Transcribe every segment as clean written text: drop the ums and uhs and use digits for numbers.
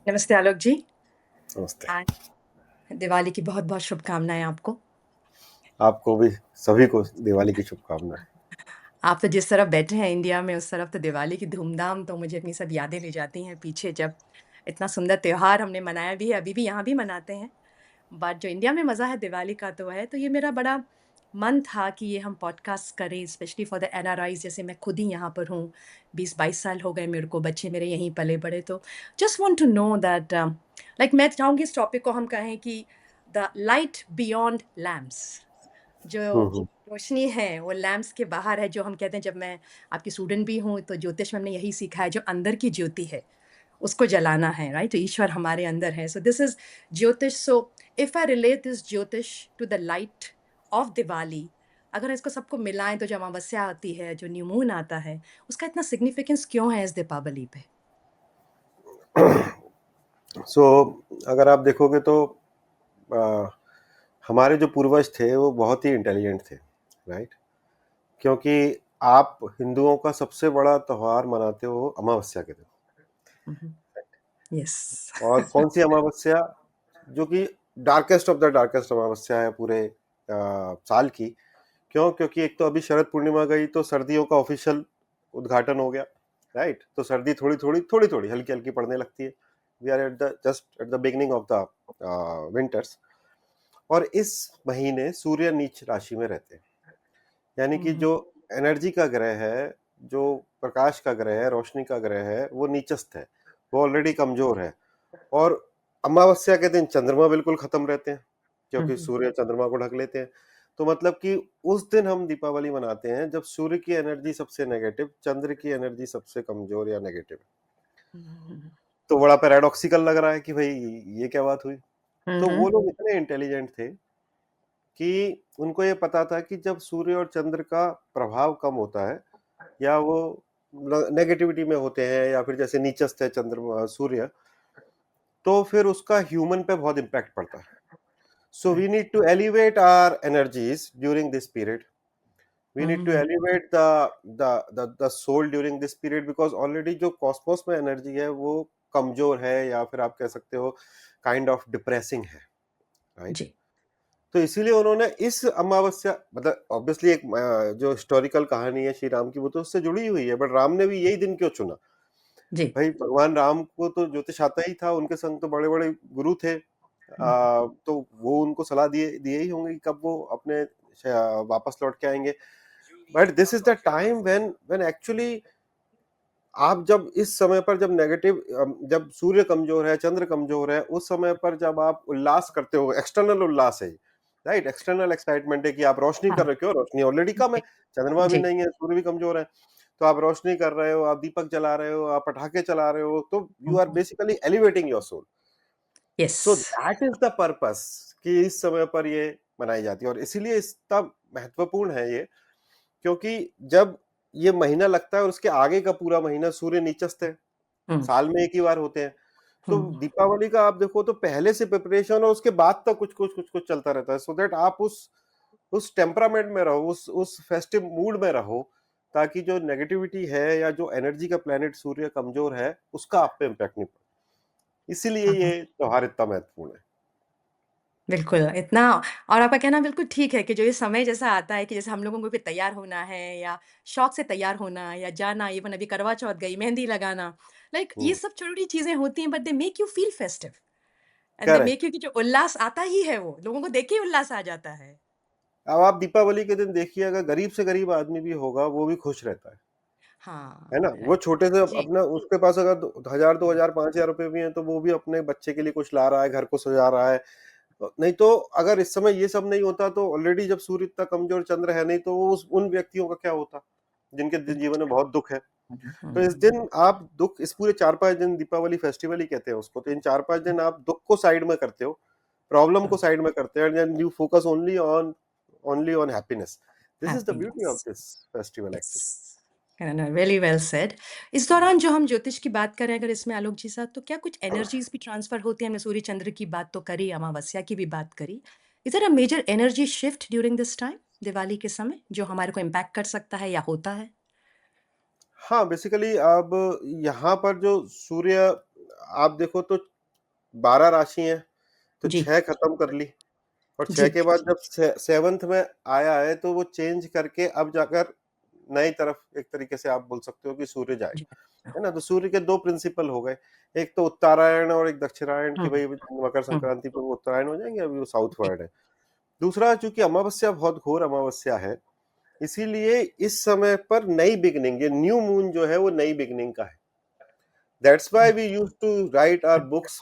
नमस्ते आलोक जी। नमस्ते। आज दिवाली की बहुत-बहुत शुभकामनाएँ आपको। आपको भी, सभी को दिवाली की शुभकामनाएँ। आप तो जिस तरफ बैठे हैं इंडिया में, उस तरफ तो दिवाली की धूमधाम तो मुझे अपनी सब यादें ले जाती हैं पीछे, जब इतना सुंदर त्योहार हमने मनाया भी है, अभी भी यहाँ भी मनाते हैं। बट जो इंडिया में मज़ा है दिवाली का तो है, तो ये मेरा बड़ा मन था कि ये हम पॉडकास्ट करें स्पेशली फॉर द एनआरआईज़। जैसे मैं खुद ही यहाँ पर हूँ, 20-22 साल हो गए मेरे को, बच्चे मेरे यहीं पले-बड़े, तो just want to know that like मैं चाहूँगी इस टॉपिक को हम कहें कि द लाइट बियॉन्ड लैम्प्स। जो हुँ, हुँ। रोशनी है वो लैम्प्स के बाहर है, जो हम कहते हैं, जब मैं आपकी स्टूडेंट भी हूँ तो ज्योतिष में हमने यही सीखा है, जो अंदर की ज्योति है उसको जलाना है, राइट? तो ईश्वर हमारे अंदर है, सो this is jyotish. So if I relate this jyotish to the light of Diwali, अगर इसको सबको मिलाएं तो जो अमावस्या आती है, जो न्यू मून आता है, उसका इतना सिग्निफिकेंस क्यों है इस दीपावली पे? सो अगर आप देखोगे तो अ, हमारे जो पूर्वज थे वो बहुत ही इंटेलिजेंट थे, राइट? क्योंकि आप हिंदुओं का सबसे बड़ा त्योहार मनाते हो अमावस्या के दिन। यस। और कौन-सी अमावस्या? जो कि डार्केस्ट ऑफ द डार्केस्ट अमावस्या है पूरे साल की। क्यों? क्योंकि एक तो अभी शरद पूर्णिमा गई तो सर्दियों का ऑफिशियल उद्घाटन हो गया, राइट? तो सर्दी थोड़ी-थोड़ी, हल्की-हल्की पड़ने लगती है। We are at the just at the beginning of the winters. और इस महीने सूर्य नीच राशि में रहते हैं। यानी कि जो एनर्जी का ग्रह है, जो प्रकाश का ग्रह है, रोशनी का ग्रह है, वो नीचस्थ है, वो ऑलरेडी कमजोर है। और अमावस्या के दिन चंद्रमा बिल्कुल खत्म रहते हैं, क्योंकि सूर्य चंद्रमा को ढक लेते हैं। तो मतलब कि उस दिन हम दीपावली मनाते हैं जब सूर्य की एनर्जी सबसे नेगेटिव, चंद्र की एनर्जी सबसे कमजोर या नेगेटिव। तो बड़ा पैराडॉक्सिकल लग रहा है कि भाई ये क्या बात हुई। तो वो लोग इतने इंटेलिजेंट थे कि उनको ये पता था कि जब सूर्य और चंद्र का प्रभाव कम होता है, या वो नेगेटिविटी में होते हैं, या फिर जैसे नीचस्थ है चंद्रमा सूर्य, तो फिर उसका ह्यूमन पे बहुत इम्पैक्ट पड़ता है। So we need to elevate our energies during this period. We need to elevate the soul during this period, because already जो कॉस्मोस में एनर्जी है वो कमजोर है, या फिर आप कह सकते हो काइंड ऑफ डिप्रेसिंग है, राइट? जी। तो इसीलिए उन्होंने इस अमावस्या, मतलब ऑब्वियसली एक जो हिस्टोरिकल कहानी है श्री राम की, वो तो उससे जुड़ी हुई है, बट राम ने भी यही दिन क्यों चुना? जी। भाई भगवान राम को तो ज्योतिष आता ही था, उनके संग तो बड़े बड़े गुरु थे। तो वो उनको सलाह दिए दिए ही होंगे कि कब वो अपने वापस लौट के आएंगे। But this is the time when when actually आप जब इस समय पर, जब नेगेटिव, जब सूर्य कमजोर है, चंद्र कमजोर है, उस समय पर जब आप उल्लास करते हो, एक्सटर्नल उल्लास है, राइट? एक्सटर्नल एक्साइटमेंट है कि आप रोशनी कर हाँ। रहे हो, रोशनी ऑलरेडी कम है, जी। चंद्रमा भी जी। नहीं है, सूर्य भी कमजोर है। तो आप रोशनी कर रहे हो, आप दीपक जला रहे हो, आप पटाखे चला रहे हो, तो you are basically elevating your soul. Yes. So that is the purpose कि इस समय पर ये मनाई जाती है। और इसीलिए इतना महत्वपूर्ण है ये, क्योंकि जब ये महीना लगता है और उसके आगे का पूरा महीना सूर्य नीचस्थ है, साल में एक ही बार होते हैं। तो दीपावली का आप देखो तो पहले से प्रिपरेशन, और उसके बाद तक कुछ चलता रहता है, सो दैट आप उस टेम्परामेंट में रहो, उस फेस्टिव मूड में रहो, ताकि जो नेगेटिविटी है या जो एनर्जी का प्लेनेट सूर्य कमजोर है, उसका आप पे इम्पैक्ट नहीं पड़े। इसीलिए ये त्योहार इतना महत्वपूर्ण है। बिल्कुल, इतना। और आपका कहना बिल्कुल ठीक है कि जो ये समय जैसा आता है कि जैसे हम लोगों को भी तैयार होना है, या शौक से तैयार होना, या जाना, इवन अभी करवा चौथ गई, मेहंदी लगाना, लाइक ये हम्म। सब छोटी चीज़ें होती हैं, but they make you feel festive and they make correct. You कि जो उल्लास आता ही है वो, लोगों को देख के ही उल्लास आ जाता है। अब आप दीपावली के दिन देखिए, अगर गरीब से गरीब आदमी भी होगा, वो भी खुश रहता है हाँ, ना? वो राइट। छोटे से जी। अपना, उसके पास अगर 1000, 2000, 5000 रुपए भी हैं, तो वो भी अपने बच्चे के लिए कुछ ला रहा है, घर को सजा रहा है। नहीं तो अगर इस समय ये सब नहीं होता, तो ऑलरेडी जब सूर्य इतना कमजोर, चंद्र है नहीं, तो वो उन व्यक्तियों का क्या होता जिनके जीवन में बहुत दुख है। तो इस दिन आप दुख, इस पूरे 4-5 दिन, दीपावली फेस्टिवल ही कहते हैं उसको, तो इन 4-5 दिन आप दुख को साइड में करते हो, प्रॉब्लम को साइड में करते हैं, and you focus only on happiness. This is the beauty of happiness. This festival yes. Actually. Very well said. इस दौरान जो हम ज्योतिष की बात करें अगर इसमें आलोक जी साथ, तो क्या कुछ एनर्जीज भी ट्रांसफर होती हैं? हमने सूर्य चंद्र की बात तो करी, अमावस्या की भी बात करी। Is there a major energy shift during this time? Diwali के समय जो हमारे को इम्पैक्ट कर सकता है या होता है? हाँ, बेसिकली अब यहाँ पर जो सूर्य, आप देखो तो 12 राशि हैं, तो जी, 6 खत्म कर ली, और 6 जी, के बाद जब सेवंथ में आया है तो वो चेंज करके अब जाकर नई तरफ एक तरीके से आप बोल सकते हो कि सूर्य जाए, जी। है ना। तो सूर्य के दो प्रिंसिपल हो गए, एक तो उत्तरायण और एक दक्षिणायन, की हुँ, भाई मकर हुँ, संक्रांति पर वो उत्तरायण हो जाएंगे, अभी वो साउथ जी, वर्ड है। दूसरा, चूंकि अमावस्या बहुत घोर अमावस्या है, इसीलिए इस समय पर नई बिगनिंग, ये न्यू मून जो है वो नई बिगनिंग का है। That's why we used to write our books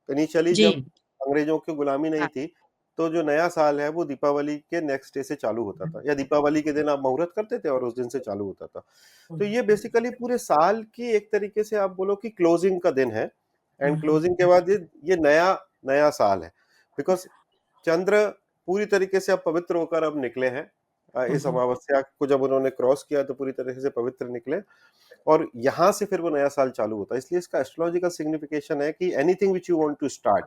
initially, जी, जब अंग्रेजों की गुलामी नहीं हाँ, थी, तो जो नया साल है वो दीपावली के नेक्स्ट डे से चालू होता था, या दीपावली के दिन आप मुहूर्त करते थे और उस दिन से चालू होता था। तो हुँ, ये बेसिकली पूरे साल की एक तरीके से आप बोलो कि क्लोजिंग का दिन है, हुँ, एंड हुँ, क्लोजिंग के बाद ये नया नया साल है, बिकॉज चंद्र पूरी तरीके से अब पवित्र होकर अब निकले हैं। हुँ, इस हुँ, अमावस्या को जब उन्होंने क्रॉस किया तो पूरी तरीके से पवित्र निकले, और यहाँ से फिर वो नया साल चालू होता है। इसलिए इसका एस्ट्रोलॉजिकल सिग्निफिकेशन है कि anything which you want to start,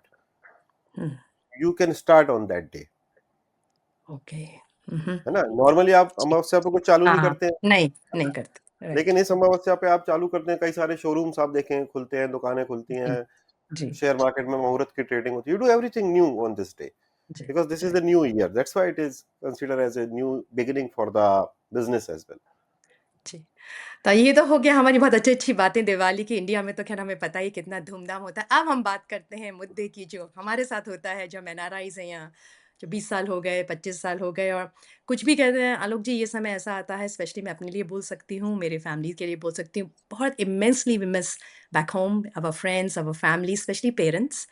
hmm, you can start on that day, okay. Hmm, hmm, है ना। नॉर्मली आप जी, अमावस्या पे कुछ चालू हाँ, नहीं हाँ, करते हैं, नहीं, नहीं करते, लेकिन राइट, इस अमावस्या पे आप चालू करते हैं, कई सारे शोरूम्स आप देखें खुलते हैं, दुकानें खुलती जी, हैं, जी, शेयर मार्केट में मुहूर्त की ट्रेडिंग होती है, you do everything new on this day, जी, because this is जी, the new year, that's why it is considered as a new beginning for the business as well. जी। तो ये तो हो गया हमारी बहुत अच्छी-अच्छी बातें दिवाली की। इंडिया में तो ख़ैर हमें पता ही है कितना धूमधाम होता है। अब हम बात करते हैं मुद्दे की जो हमारे साथ होता है, जो हम एनआरआईज़ हैं यहाँ, जो 20 साल हो गए, 25 साल हो गए और कुछ भी कहते हैं, आलोक जी ये समय ऐसा आता है स्पेशली मैं अपने लिए बोल सकती हूँ, मेरे फैमिली के लिए बोल सकती हूँ, बहुत immensely we miss back home, our friends, our family, specially parents.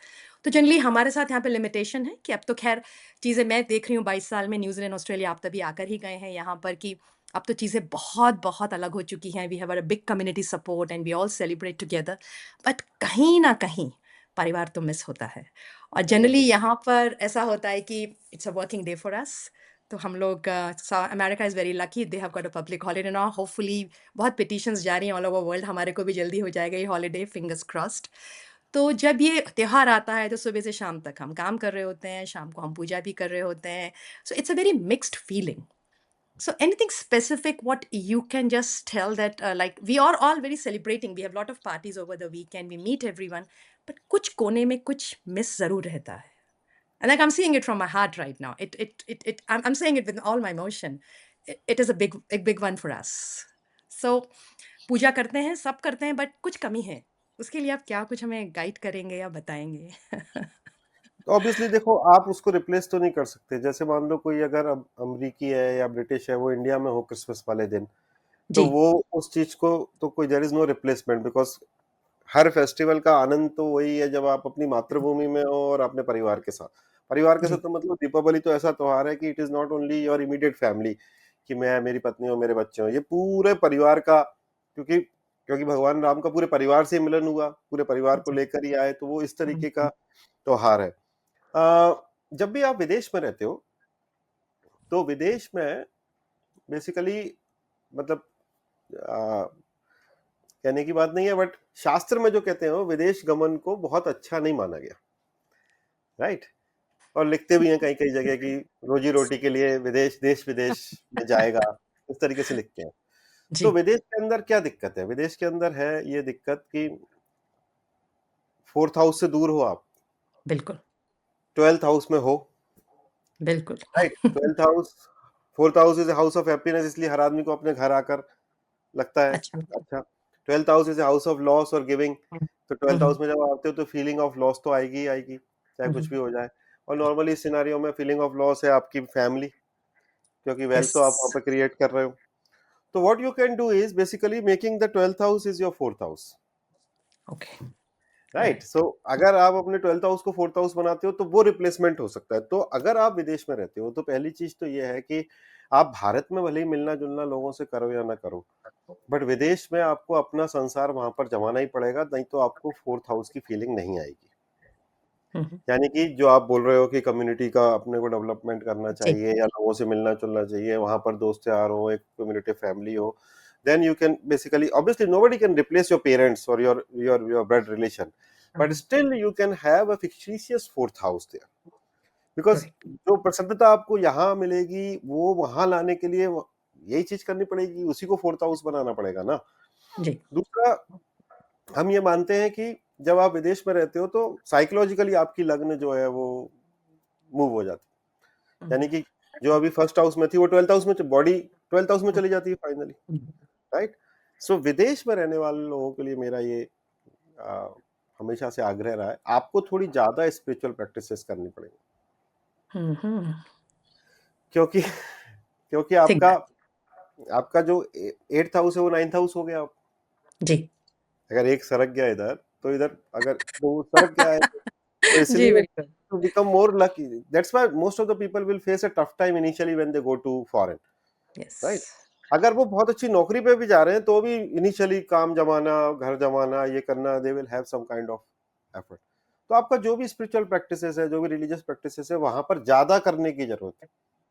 तो जनरली हमारे साथ यहाँ पे लिमिटेशन है कि अब तो ख़ैर चीज़ें मैं देख रही हूँ 22 साल में न्यूज़ीलैंड, ऑस्ट्रेलिया आप तभी आकर ही गए हैं यहाँ पर कि अब तो चीज़ें बहुत-बहुत अलग हो चुकी हैं। We have a big community support and we all celebrate together. But कहीं न कहीं परिवार तो मिस होता है। और जनरली Obviously. यहाँ पर ऐसा होता है कि it's a working day for us. तो हम लोग America is very lucky they have got a public holiday now hopefully बहुत पिटिशंस जा रही हैं ऑल ओवर वर्ल्ड हमारे को भी जल्दी हो जाएगा ये हॉलिडे फिंगर्स क्रॉस्ड। तो जब ये त्योहार आता है तो सुबह से शाम तक हम काम कर रहे होते हैं, शाम को हम पूजा भी कर रहे होते हैं। So it's a very mixed feeling. So anything specific what you can just tell that like we are all very celebrating. We have a lot of parties over the weekend. We meet everyone, but कुछ कोने में कुछ miss ज़रूर रहता है. And like I'm seeing it from my heart right now. I'm saying it with all my emotion. It is a big one for us. So पूजा करते हैं, सब करते हैं, but कुछ कमी है. उसके लिए आप क्या कुछ हमें गाइड करेंगे या बताएंगे? तो ऑब्वियसली देखो, आप उसको रिप्लेस तो नहीं कर सकते। जैसे मान लो कोई अगर अमरीकी है या ब्रिटिश है, वो इंडिया में हो क्रिसमस वाले दिन, तो जी, वो उस चीज को तो कोई, there is no replacement, because हर फेस्टिवल का आनंद तो वही है जब आप अपनी मातृभूमि में हो और अपने परिवार के साथ। परिवार के साथ जी, तो मतलब दीपावली तो ऐसा त्योहार है कि it is not only your immediate family, कि मैं, मेरी पत्नी और मेरे बच्चे हो, ये पूरे परिवार का, क्योंकि क्योंकि भगवान राम का पूरे परिवार से मिलन हुआ, पूरे परिवार को जी, लेकर ही आए, तो वो इस हुँ, तरीके का हुँ, त्योहार है। अ, जब भी आप विदेश में रहते हो, तो विदेश में बेसिकली मतलब कहने की बात नहीं है, बट शास्त्र में जो कहते हैं वो विदेश गमन को बहुत अच्छा नहीं माना गया, राइट। और लिखते भी हैं कई कई जगह कि रोजी रोटी के लिए विदेश, देश विदेश में जाएगा, इस तरीके से लिखते हैं। तो जी, विदेश के अंदर क्या दिक्कत है? विदेश के अंदर है ये दिक्कत कि फोर्थ हाउस से दूर हो आप, बिल्कुल, ट्वेल्थ हाउस में हो, बिल्कुल। Right. Twelfth house, fourth house is house of happiness, इसलिए हर आदमी को अपने घर आकर लगता है अच्छा। अच्छा। Twelfth house is house of loss और गिविंग, हुँ, तो हुँ, ट्वेल्थ हुँ, हाउस में जब आते हो तो फीलिंग ऑफ लॉस तो आएगी ही आएगी, चाहे हुँ, कुछ हुँ। भी हो जाए। और नॉर्मली इस सिनेरियो में फीलिंग ऑफ लॉस है आपकी फैमिली, क्योंकि वेल्थ तो आप वहां यस, पे क्रिएट कर रहे हो। तो what you can do is basically making the twelfth house is your fourth house, okay, right. Right. So अगर आप अपने ट्वेल्थ हाउस को फोर्थ हाउस बनाते हो तो वो रिप्लेसमेंट हो सकता है। तो अगर आप विदेश में रहते हो तो पहली चीज तो ये है कि आप भारत में भले ही मिलना जुलना लोगों से करो या ना करो, बट विदेश में आपको अपना संसार वहां पर जमाना ही पड़ेगा, नहीं तो आपको फोर्थ हाउस की फीलिंग नहीं आएगी। हुँ, हुँ। यानी कि जो आप बोल रहे हो कि कम्युनिटी का अपने को डेवलपमेंट करना जी, चाहिए या लोगों से मिलना जुलना चाहिए, वहां पर दोस्त यार हो, एक कम्युनिटी फैमिली हो, then you can basically, obviously nobody can replace your parents or your blood relation, hmm, but hmm. still you can have a fictitious fourth house there, because correct. जो प्रसिद्धता आपको यहाँ मिलेगी वो वहां लाने के लिए यही चीज करनी पड़ेगी, उसी को फोर्थ हाउस बनाना पड़ेगा ना। जी। दूसरा, हम ये मानते हैं कि जब आप विदेश में रहते हो तो साइकोलॉजिकली आपकी लग्न जो है वो मूव हो जाती है, यानी हम्म, कि जो अभी फर्स्ट हाउस में थी वो ट्वेल्थ हाउस में, बॉडी ट्वेल्थ हाउस में चली जाती है फाइनली, हम्म, राइट। सो विदेश में रहने वाले लोगों के लिए मेरा ये आ, हमेशा से आग्रह रहा है, आपको थोड़ी ज्यादा स्पिरिचुअल प्रैक्टिसेस करनी पड़ेगी, हम्म, क्योंकि क्योंकि ठीक आपका बात। आपका जो एट्थ हाउस है वो नाइन्थ हाउस हो गया। जी। अगर एक सरक गया इधर तो इधर, अगर तो वो सरक गया है तो जी इसलिए बिल्कुल। to become more lucky, that's why most of the people will face a tough time initially when they go to foreign, yes. right। अगर वो बहुत अच्छी नौकरी पे भी जा रहे हैं तो भी इनिशियली काम जमाना, घर जमाना, ये करना, they will have some kind of effort. तो आपका जो भी स्पिरिचुअल प्रैक्टिसेस है, जो भी रिलीजियस प्रैक्टिसेस है, वहां पर ज्यादा करने की जरूरत है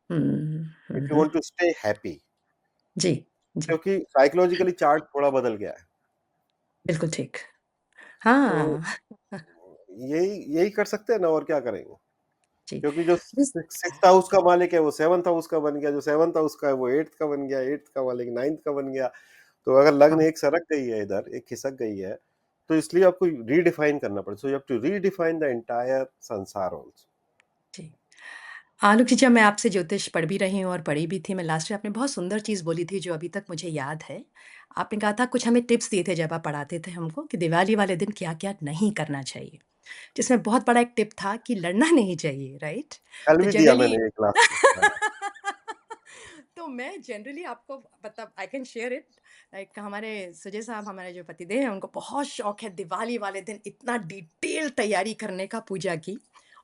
if you hmm. Want to stay happy, जी। जी क्योंकि साइकोलॉजिकली चार्ट थोड़ा बदल गया है। बिल्कुल ठीक। तो हाँ। यही यही कर सकते हैं ना, और क्या करेंगे। जी। क्योंकि जो जिस- सिक्स्थ हाउस का मालिक है वो सेवंथ हाउस का बन गया, जो सेवंथ हाउस का है वो एट्थ का बन गया, एट्थ का मालिक नाइन्थ का बन गया। तो अगर लग्न हाँ। एक सरक गई है इधर, एक खिसक गई है, तो इसलिए आपको रीडिफाइन करना पड़ेगा। So you have to redefine the entire संसार आल्सो। जी। आलोक जी, जब मैं आपसे ज्योतिष पढ़ भी रही हूँ और पढ़ी भी थी, मैं लास्ट में आपने बहुत सुंदर चीज़ बोली थी जो अभी तक मुझे याद है। आपने कहा था कुछ हमें टिप्स दिए थे जब आप पढ़ाते थे हमको कि दिवाली वाले दिन क्या-क्या नहीं करना चाहिए। जिसमें बहुत बड़ा एक टिप था कि लड़ना नहीं चाहिए, राइट? कल तो भी दिया जनरली मैंने ये क्लास में। हाँ। तो मैं जनरली आपको मतलब I can share it, like हमारे सुजय साहब, हमारे जो पतिदेव हैं, उनको बहुत शौक है दिवाली वाले दिन इतना डिटेल तैयारी करने का पूजा की।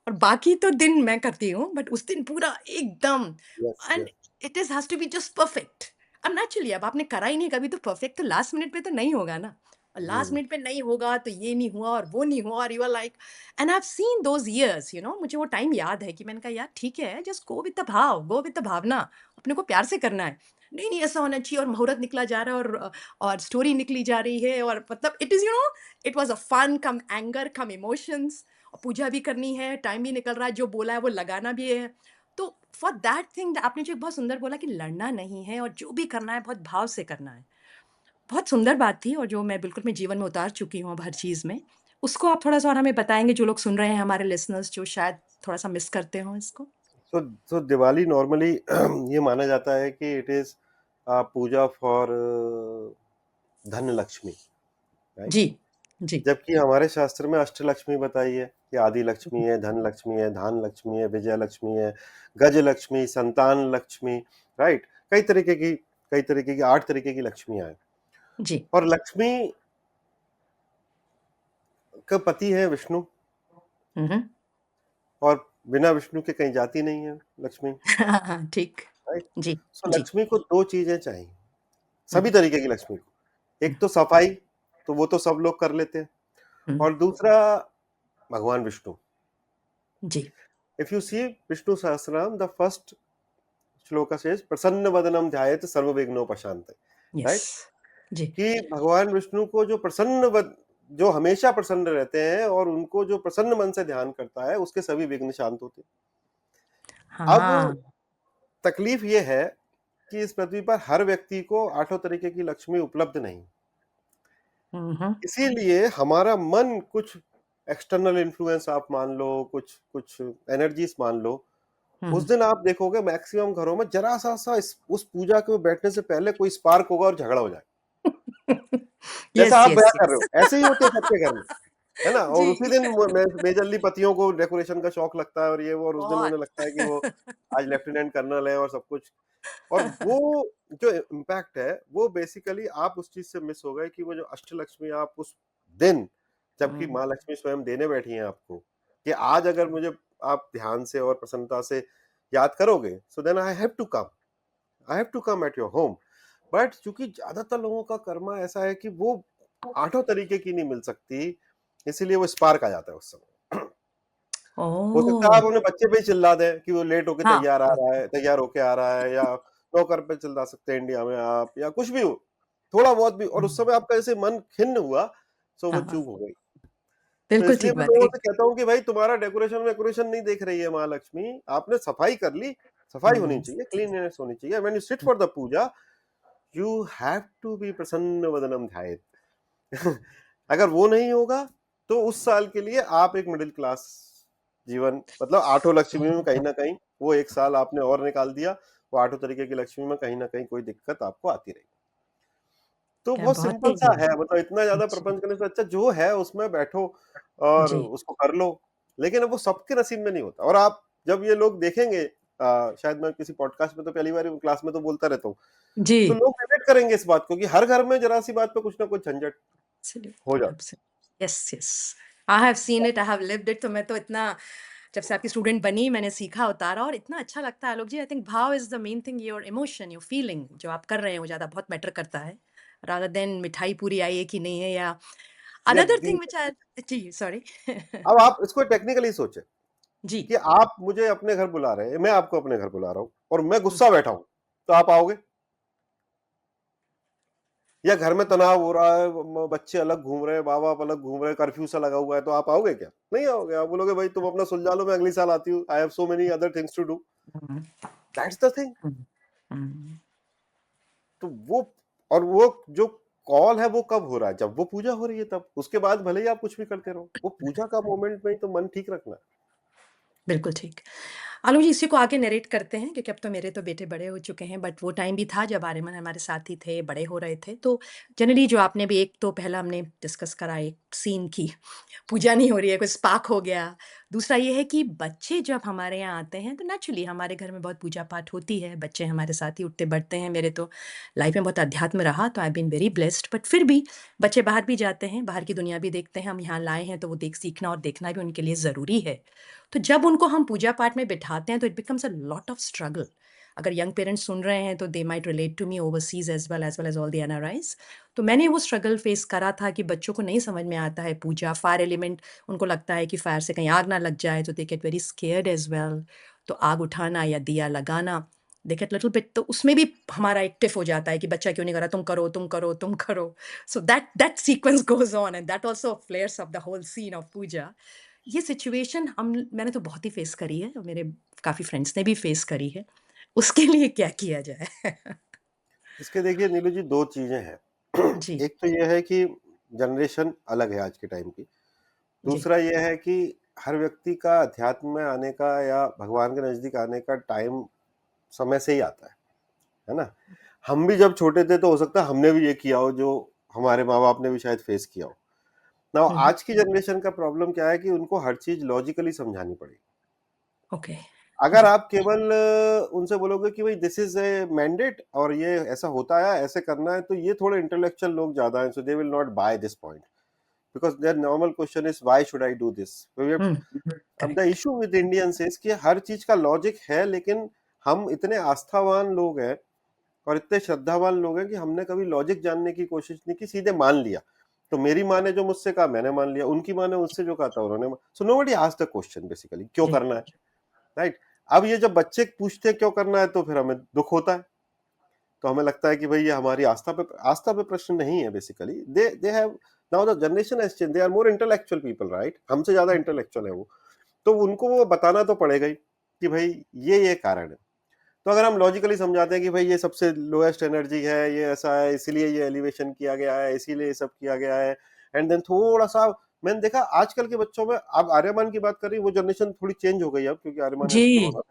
और बाकी तो दिन मैं करती हूँ, बट उस दिन पूरा एकदम, yes and yes. It is has to be just perfect. अब नेचुरली अब आपने करा ही नहीं कभी, तो परफेक्ट तो लास्ट मिनट पे तो नहीं होगा ना। और लास्ट हम्म। मिनट पे नहीं होगा तो ये नहीं हुआ और वो नहीं हुआ, और you are like, and I have seen those years, मुझे वो टाइम याद है कि मैंने कहा यार ठीक है, जस्ट गो विद द भाव, गो विद द भावना, अपने को प्यार से करना है। नहीं, नहीं ऐसा होना चाहिए, और मुहूर्त निकला जा रहा है, और स्टोरी निकली जा रही है, और मतलब it is it was a fun cum anger cum emotions, और पूजा भी करनी है, टाइम भी निकल रहा है, जो बोला है वो लगाना भी है। तो फॉर दैट थिंग आपने जो बहुत सुंदर बोला कि लड़ना नहीं है और जो भी करना है बहुत भाव से करना है। बहुत सुंदर बात थी, और जो मैं बिल्कुल अपने जीवन में उतार चुकी हूँ अब हर चीज़ में। उसको आप थोड़ा-सा और हमें बताएँगे, जो लोग सुन रहे हैं हमारे लिसनर्स जो शायद थोड़ा-सा मिस करते हों इसको? सो सो दिवाली नॉर्मली ये माना जाता है कि इट इज पूजा फॉर धन लक्ष्मी, राइट। जी, जी। जबकि हमारे शास्त्र में अष्टलक्ष्मी बताई है कि आदि लक्ष्मी है, धन लक्ष्मी है, धान लक्ष्मी है, विजय लक्ष्मी है, गज लक्ष्मी, संतान लक्ष्मी, राइट। कई तरीके की 8 तरीके की लक्ष्मियां हैं। जी। और लक्ष्मी का पति है विष्णु, हुँ, हुँ। और बिना विष्णु के कहीं जाती नहीं है लक्ष्मी, हाँ, हाँ, ठीक। राइट। जी, सो जी। लक्ष्मी को दो चीजें चाहिए, हुँ, सभी तरीके की लक्ष्मी को। हुँ, एक तो सफाई, तो वो तो सब लोग कर लेते हैं। हुँ। और दूसरा भगवान विष्णु। जी, if you see Vishnu Sahasranama, the first shloka says प्रसन्न वदनम ध्यायेत सर्व विघ्नोपशांत, यस। राइट। जी। कि भगवान विष्णु को जो हमेशा प्रसन्न रहते हैं और उनको जो प्रसन्न मन से ध्यान करता है उसके सभी विघ्न शांत होते हैं। अब हाँ। तकलीफ ये है कि इस पृथ्वी पर हर व्यक्ति को आठों तरीके की लक्ष्मी उपलब्ध नहीं, हुँ, हुँ। इसीलिए हमारा मन कुछ एक्सटर्नल इन्फ्लुएंस आप मान लो, कुछ कुछ एनर्जीज मान लो, उस हुँ। दिन आप देखोगे मैक्सिमम घरों में जरा सा उस पूजा के बैठने से पहले कोई स्पार्क होगा और झगड़ा हो जाए। जैसा यस, आप यस, बयां कर रहे यस। हो ऐसे ही होते हैं सबके घर में, है ना। और जी। उसी दिन मेजरली पतियों को डेकोरेशन का शौक लगता है और ये वो, और उस दिन बहुत। उन्हें लगता है कि वो आज लेफ्टिनेंट कर्नल है और सब कुछ। और वो जो इम्पैक्ट है वो बेसिकली आप उस चीज से मिस हो गए कि वो जो अष्टलक्ष्मी आप उस दिन, जबकि हुँ, माँ लक्ष्मी स्वयं देने बैठी हैं आपको कि आज अगर मुझे आप ध्यान से और प्रसन्नता से याद करोगे, so then I have to come at your home. But चूंकि ज्यादातर लोगों का कर्मा ऐसा है कि वो आठों तरीके की नहीं मिल सकती, इसीलिए वो स्पार्क आ जाता है उस समय। हो सकता है ओह! आप अपने बच्चे पे ही चिल्ला दें कि वो लेट होके हाँ, तैयार आ हाँ, रहा है, तैयार होके आ रहा है, या नौकर पे चिल्ला सकते हैं इंडिया में आप, या कुछ भी हो, थोड़ा बहुत भी, और हुँ, उस समय आपका ऐसे मन खिन्न हुआ, सो वो हाँ, हाँ। चूक हो गई। तो बिल्कुल इसलिए ठीक मैं बात लोगों है। से कहता हूँ कि भाई तुम्हारा डेकोरेशन नहीं देख रही है महालक्ष्मी, आपने सफाई कर ली, सफाई होनी हुँ, चाहिए, क्लीननेस होनी चाहिए। When you sit for the puja you have to be प्रसन्न वदनम ध्यायेत। अगर वो नहीं होगा तो उस साल के लिए आप एक मिडिल क्लास जीवन, मतलब आठों लक्ष्मी में कहीं ना कहीं वो एक साल आपने और निकाल दिया, वो आठों तरीके की लक्ष्मी में कहीं ना कहीं कोई दिक्कत आपको आती रही। तो क्या बहुत बहुत सिंपल ही सा है, मतलब इतना ज्यादा जी, प्रपंच करने से अच्छा जो है उसमें बैठो और जी, उसको कर लो। लेकिन अब वो सबके नसीब में नहीं होता। और आप जब ये लोग देखेंगे, शायद मैं किसी पॉडकास्ट में तो पहली बार क्लास में तो बोलता रहता हूँ, जी। तो लोग रिलेट करेंगे इस बात को कि हर घर में जरा सी बात पे कुछ ना कुछ झंझट हो एब्सोल्युटली, जाता absolutely. Yes, yes. I have seen it, I have lived it. तो मैं तो इतना जब से आपकी स्टूडेंट बनी मैंने सीखा उतारा और इतना अच्छा लगता है आलोक जी। आई थिंक भाव is the main thing, your emotion, your feeling जो आप कर रहे हैं वो ज़्यादा बहुत मैटर करता है, रादर देन मिठाई पूरी आई है कि नहीं है या है। अनदर थिंग व्हिच आई जी, सॉरी। अब आप इसको टेक्निकली सोचें जी। कि आप मुझे अपने घर बुला रहे हैं, मैं आपको अपने घर बुला रहा हूँ और मैं हुँ, गुस्सा बैठा हूँ, तो आप आओगे? या घर में तनाव हो रहा है, बच्चे अलग घूम रहे हैं, माँ बाप अलग घूम रहे हैं, कर्फ्यू सा लगा हुआ है, तो आप आओगे क्या? नहीं आओगे। आप बोलोगे भाई तुम अपना सुलझा लो, मैं अगली साल आती हूँ, I have so many other things to do. Hmm, that's the thing. Hmm, hmm. तो वो, और वो जो कॉल है वो कब हो रहा है? जब वो पूजा हो रही है तब। उसके बाद भले ही आप कुछ भी करते रहो, वो पूजा का मोमेंट में ही तो मन ठीक रखना है। बिल्कुल ठीक। आलोक जी, इसी को आगे नरेट करते हैं क्योंकि अब तो मेरे तो बेटे बड़े हो चुके हैं, बट वो टाइम भी था जब आर्यमन हमारे साथ ही थे, बड़े हो रहे थे। तो जनरली जो आपने भी एक तो पहला हमने डिस्कस करा एक सीन की पूजा नहीं हो रही है, कोई स्पार्क हो गया। दूसरा ये है कि बच्चे जब हमारे यहाँ आते हैं तो नेचुरली हमारे घर में बहुत पूजा-पाठ होती है, बच्चे हमारे साथ ही उठते-बैठते हैं। मेरे तो लाइफ में बहुत अध्यात्म रहा तो I have been very blessed, but फिर भी बच्चे बाहर भी जाते हैं, बाहर की दुनिया भी देखते हैं। हम यहाँ लाए हैं तो वो देख सीखना और देखना भी उनके लिए ज़रूरी है। तो जब उनको हम पूजा-पाठ में बिठाते हैं तो it becomes a lot of struggle. अगर यंग पेरेंट्स सुन रहे हैं तो they might relate to me overseas as well as all the NRIs. तो मैंने वो स्ट्रगल फेस करा था कि बच्चों को नहीं समझ में आता है पूजा, फायर एलिमेंट उनको लगता है कि फायर से कहीं आग ना लग जाए तो they get very scared as well. तो आग उठाना या दिया लगाना, दे गेट लिटिल बिट तो उसमें भी हमारा एक टिफ हो जाता है कि बच्चा क्यों नहीं कर रहा, तुम करो, तुम करो, तुम करो। So that sequence goes on and that also flares up the whole scene of puja. ये सिचुएशन हम मैंने तो बहुत ही फेस करी है और मेरे काफ़ी फ्रेंड्स ने भी फेस करी है। उसके लिए क्या किया जाए? इसके देखिए नीलू जी, दो चीजें हैं। जी, एक तो ये है कि जनरेशन अलग है आज के टाइम की। जी। दूसरा ये है कि हर व्यक्ति का अध्यात्म में आने का या भगवान के नजदीक आने का टाइम समय से ही आता है ना? हम भी जब छोटे थे तो हो सकता है हमने भी ये किया हो जो हमारे माँ बाप ने भी शायद फेस किया हो ना। हुँ, हुँ। आज की जनरेशन का प्रॉब्लम क्या है कि उनको हर चीज लॉजिकली समझानी पड़ेगी। ओके। अगर जी। आप केवल उनसे बोलोगे कि भाई दिस इज ए मैंडेट और ये ऐसा होता है, ऐसे करना है, तो ये थोड़े इंटेलेक्चुअल लोग ज्यादा हैं, so they will not buy this point because their normal question is why should I do this. Hmm, अब the correct. Issue with Indians is कि हर चीज का लॉजिक है, लेकिन हम इतने आस्थावान लोग हैं और इतने श्रद्धावान लोग हैं कि हमने कभी लॉजिक जानने की कोशिश नहीं की, सीधे मान लिया। तो मेरी माँ ने जो मुझसे कहा मैंने मान लिया, उनकी माँ ने मुझसे जो कहा था उन्होंने, so nobody asked the question basically क्यों जी, करना है, राइट? अब ये जब बच्चे पूछते हैं क्यों करना है तो फिर हमें दुख होता है। तो हमें लगता है कि भाई ये हमारी आस्था पे प्रश्न नहीं है। Basically they have, now the generation has change, they are more intellectual people, right? हमसे ज्यादा इंटेलेक्चुअल है वो। तो उनको वो बताना तो पड़ेगा ही कि भाई ये कारण है। तो अगर हम लॉजिकली समझाते हैं कि भाई ये सबसे लोएस्ट एनर्जी है, ये ऐसा है, इसीलिए ये एलिवेशन किया गया है, इसीलिए ये सब किया गया है, एंड देन थोड़ा सा मैंने देखा आजकल के बच्चों में, अब आर्यमान की बात कर रही, वो जनरेशन थोड़ी चेंज हो गई अब, क्योंकि आर्यमान हैज जी, ग्रोन,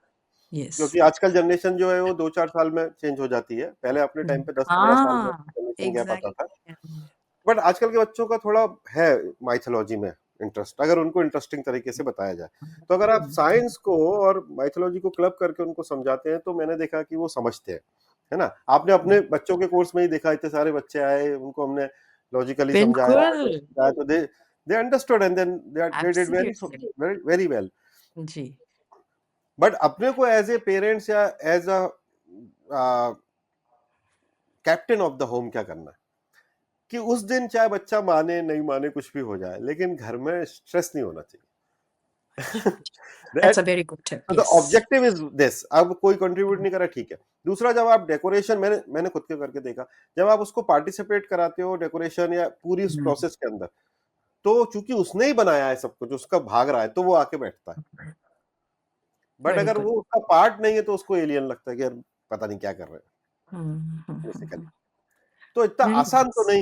येस। क्योंकि आजकल जनरेशन जो है वो 2-4 साल में चेंज हो जाती है। पहले अपने टाइम पे 10-15 साल में हाँ, जनरेशन गैप आता था। एग्ज़ैक्टली। बट आजकल के बच्चों का थोड़ा है माइथोलॉजी में इंटरेस्ट, अगर उनको इंटरेस्टिंग तरीके से बताया जाए। तो अगर आप साइंस को और माइथोलॉजी को क्लब करके उनको समझाते हैं तो मैंने देखा कि वो समझते हैं, है ना? आपने अपने बच्चों के कोर्स में ही देखा, इतने सारे बच्चे आए, उनको हमने लॉजिकली समझाया, बिल्कुल, तो they understood and then they did very absolutely. Very very well. जी, बट अपने को एज ए पेरेंट्स या as a captain of the home क्या करना है कि उस दिन चाहे बच्चा माने नहीं माने कुछ भी हो जाए, लेकिन घर में स्ट्रेस नहीं होना चाहिए। अच्छा, that's that, a very good tip, तो the yes. Objective is this. अब कोई कंट्रीब्यूट नहीं करा, ठीक है। दूसरा, जब आप डेकोरेशन, मैंने मैंने खुद के करके देखा, जब आप उसको पार्टिसिपेट कराते हो डेकोरेशन या पूरी उस हुँ, प्रोसेस के अंदर, तो चूंकि उसने ही बनाया है सब कुछ, उसका भाग रहा है, तो वो आके बैठता है। बट वेरी अगर गुड। वो उसका पार्ट नहीं है तो उसको एलियन लगता है कि यार पता नहीं क्या कर रहे हुँ, हुँ, हैं हुँ, बेसिकली। हुँ। तो इतना वेरी आसान तो नाइस।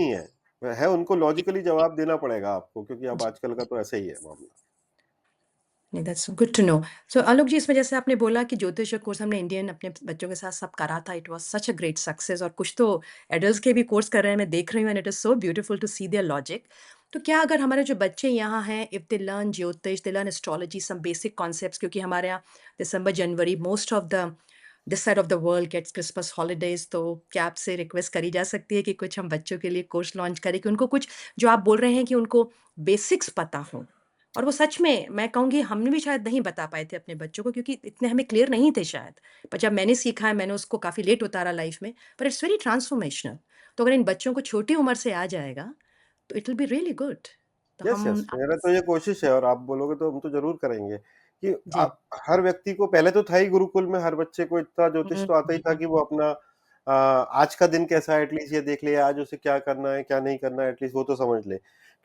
नहीं है उनको जी, लॉजिकली जवाब देना पड़ेगा आपको, क्योंकि अब जी। आजकल का तो ऐसे ही है मामला। नहीं, दैट्स गुड टू नो। सो आलोक जी, इसमें जैसे आपने बोला कि ज्योतिष का कोर्स हमने इंडियन अपने बच्चों के साथ सब करा था, it was such a great success, और कुछ तो एडल्ट्स के भी कोर्स कर रहे हैं, मैं देख रही हूँ, and it is so beautiful to see their logic. तो क्या अगर हमारे जो बच्चे यहाँ हैं, if they learn jyotish, they learn astrology, some basic concepts, क्योंकि हमारे यहाँ दिसंबर, जनवरी most of the this side of the world gets Christmas holidays, तो क्या आपसे रिक्वेस्ट करी जा सकती है कि कुछ हम बच्चों के लिए कोर्स लॉन्च करें कि उनको कुछ, जो आप बोल रहे हैं कि उनको बेसिक्स पता हों? और वो सच में मैं कहूँगी हमने भी शायद नहीं बता पाए थे अपने बच्चों को, क्योंकि इतने हमें क्लियर नहीं थे शायद। पर जब मैंने सीखा है, मैंने उसको काफ़ी लेट उतारा लाइफ में, पर इट्स वेरी ट्रांसफॉर्मेशनल। तो अगर इन बच्चों को छोटी उम्र से आ जाएगा, तो it will be really good. तो यस हम यस, मेरा तो ये कोशिश है, और आप बोलोगे तो हम तो जरूर करेंगे कि जी। आप हर व्यक्ति को, पहले तो था ही गुरुकुल में हर बच्चे को इतना ज्योतिष हुँ, तो आता ही था कि वो अपना आज का दिन कैसा है एटलीस्ट ये देख ले, आज उसे क्या करना है क्या नहीं करना है एटलीस्ट वो तो समझ ले।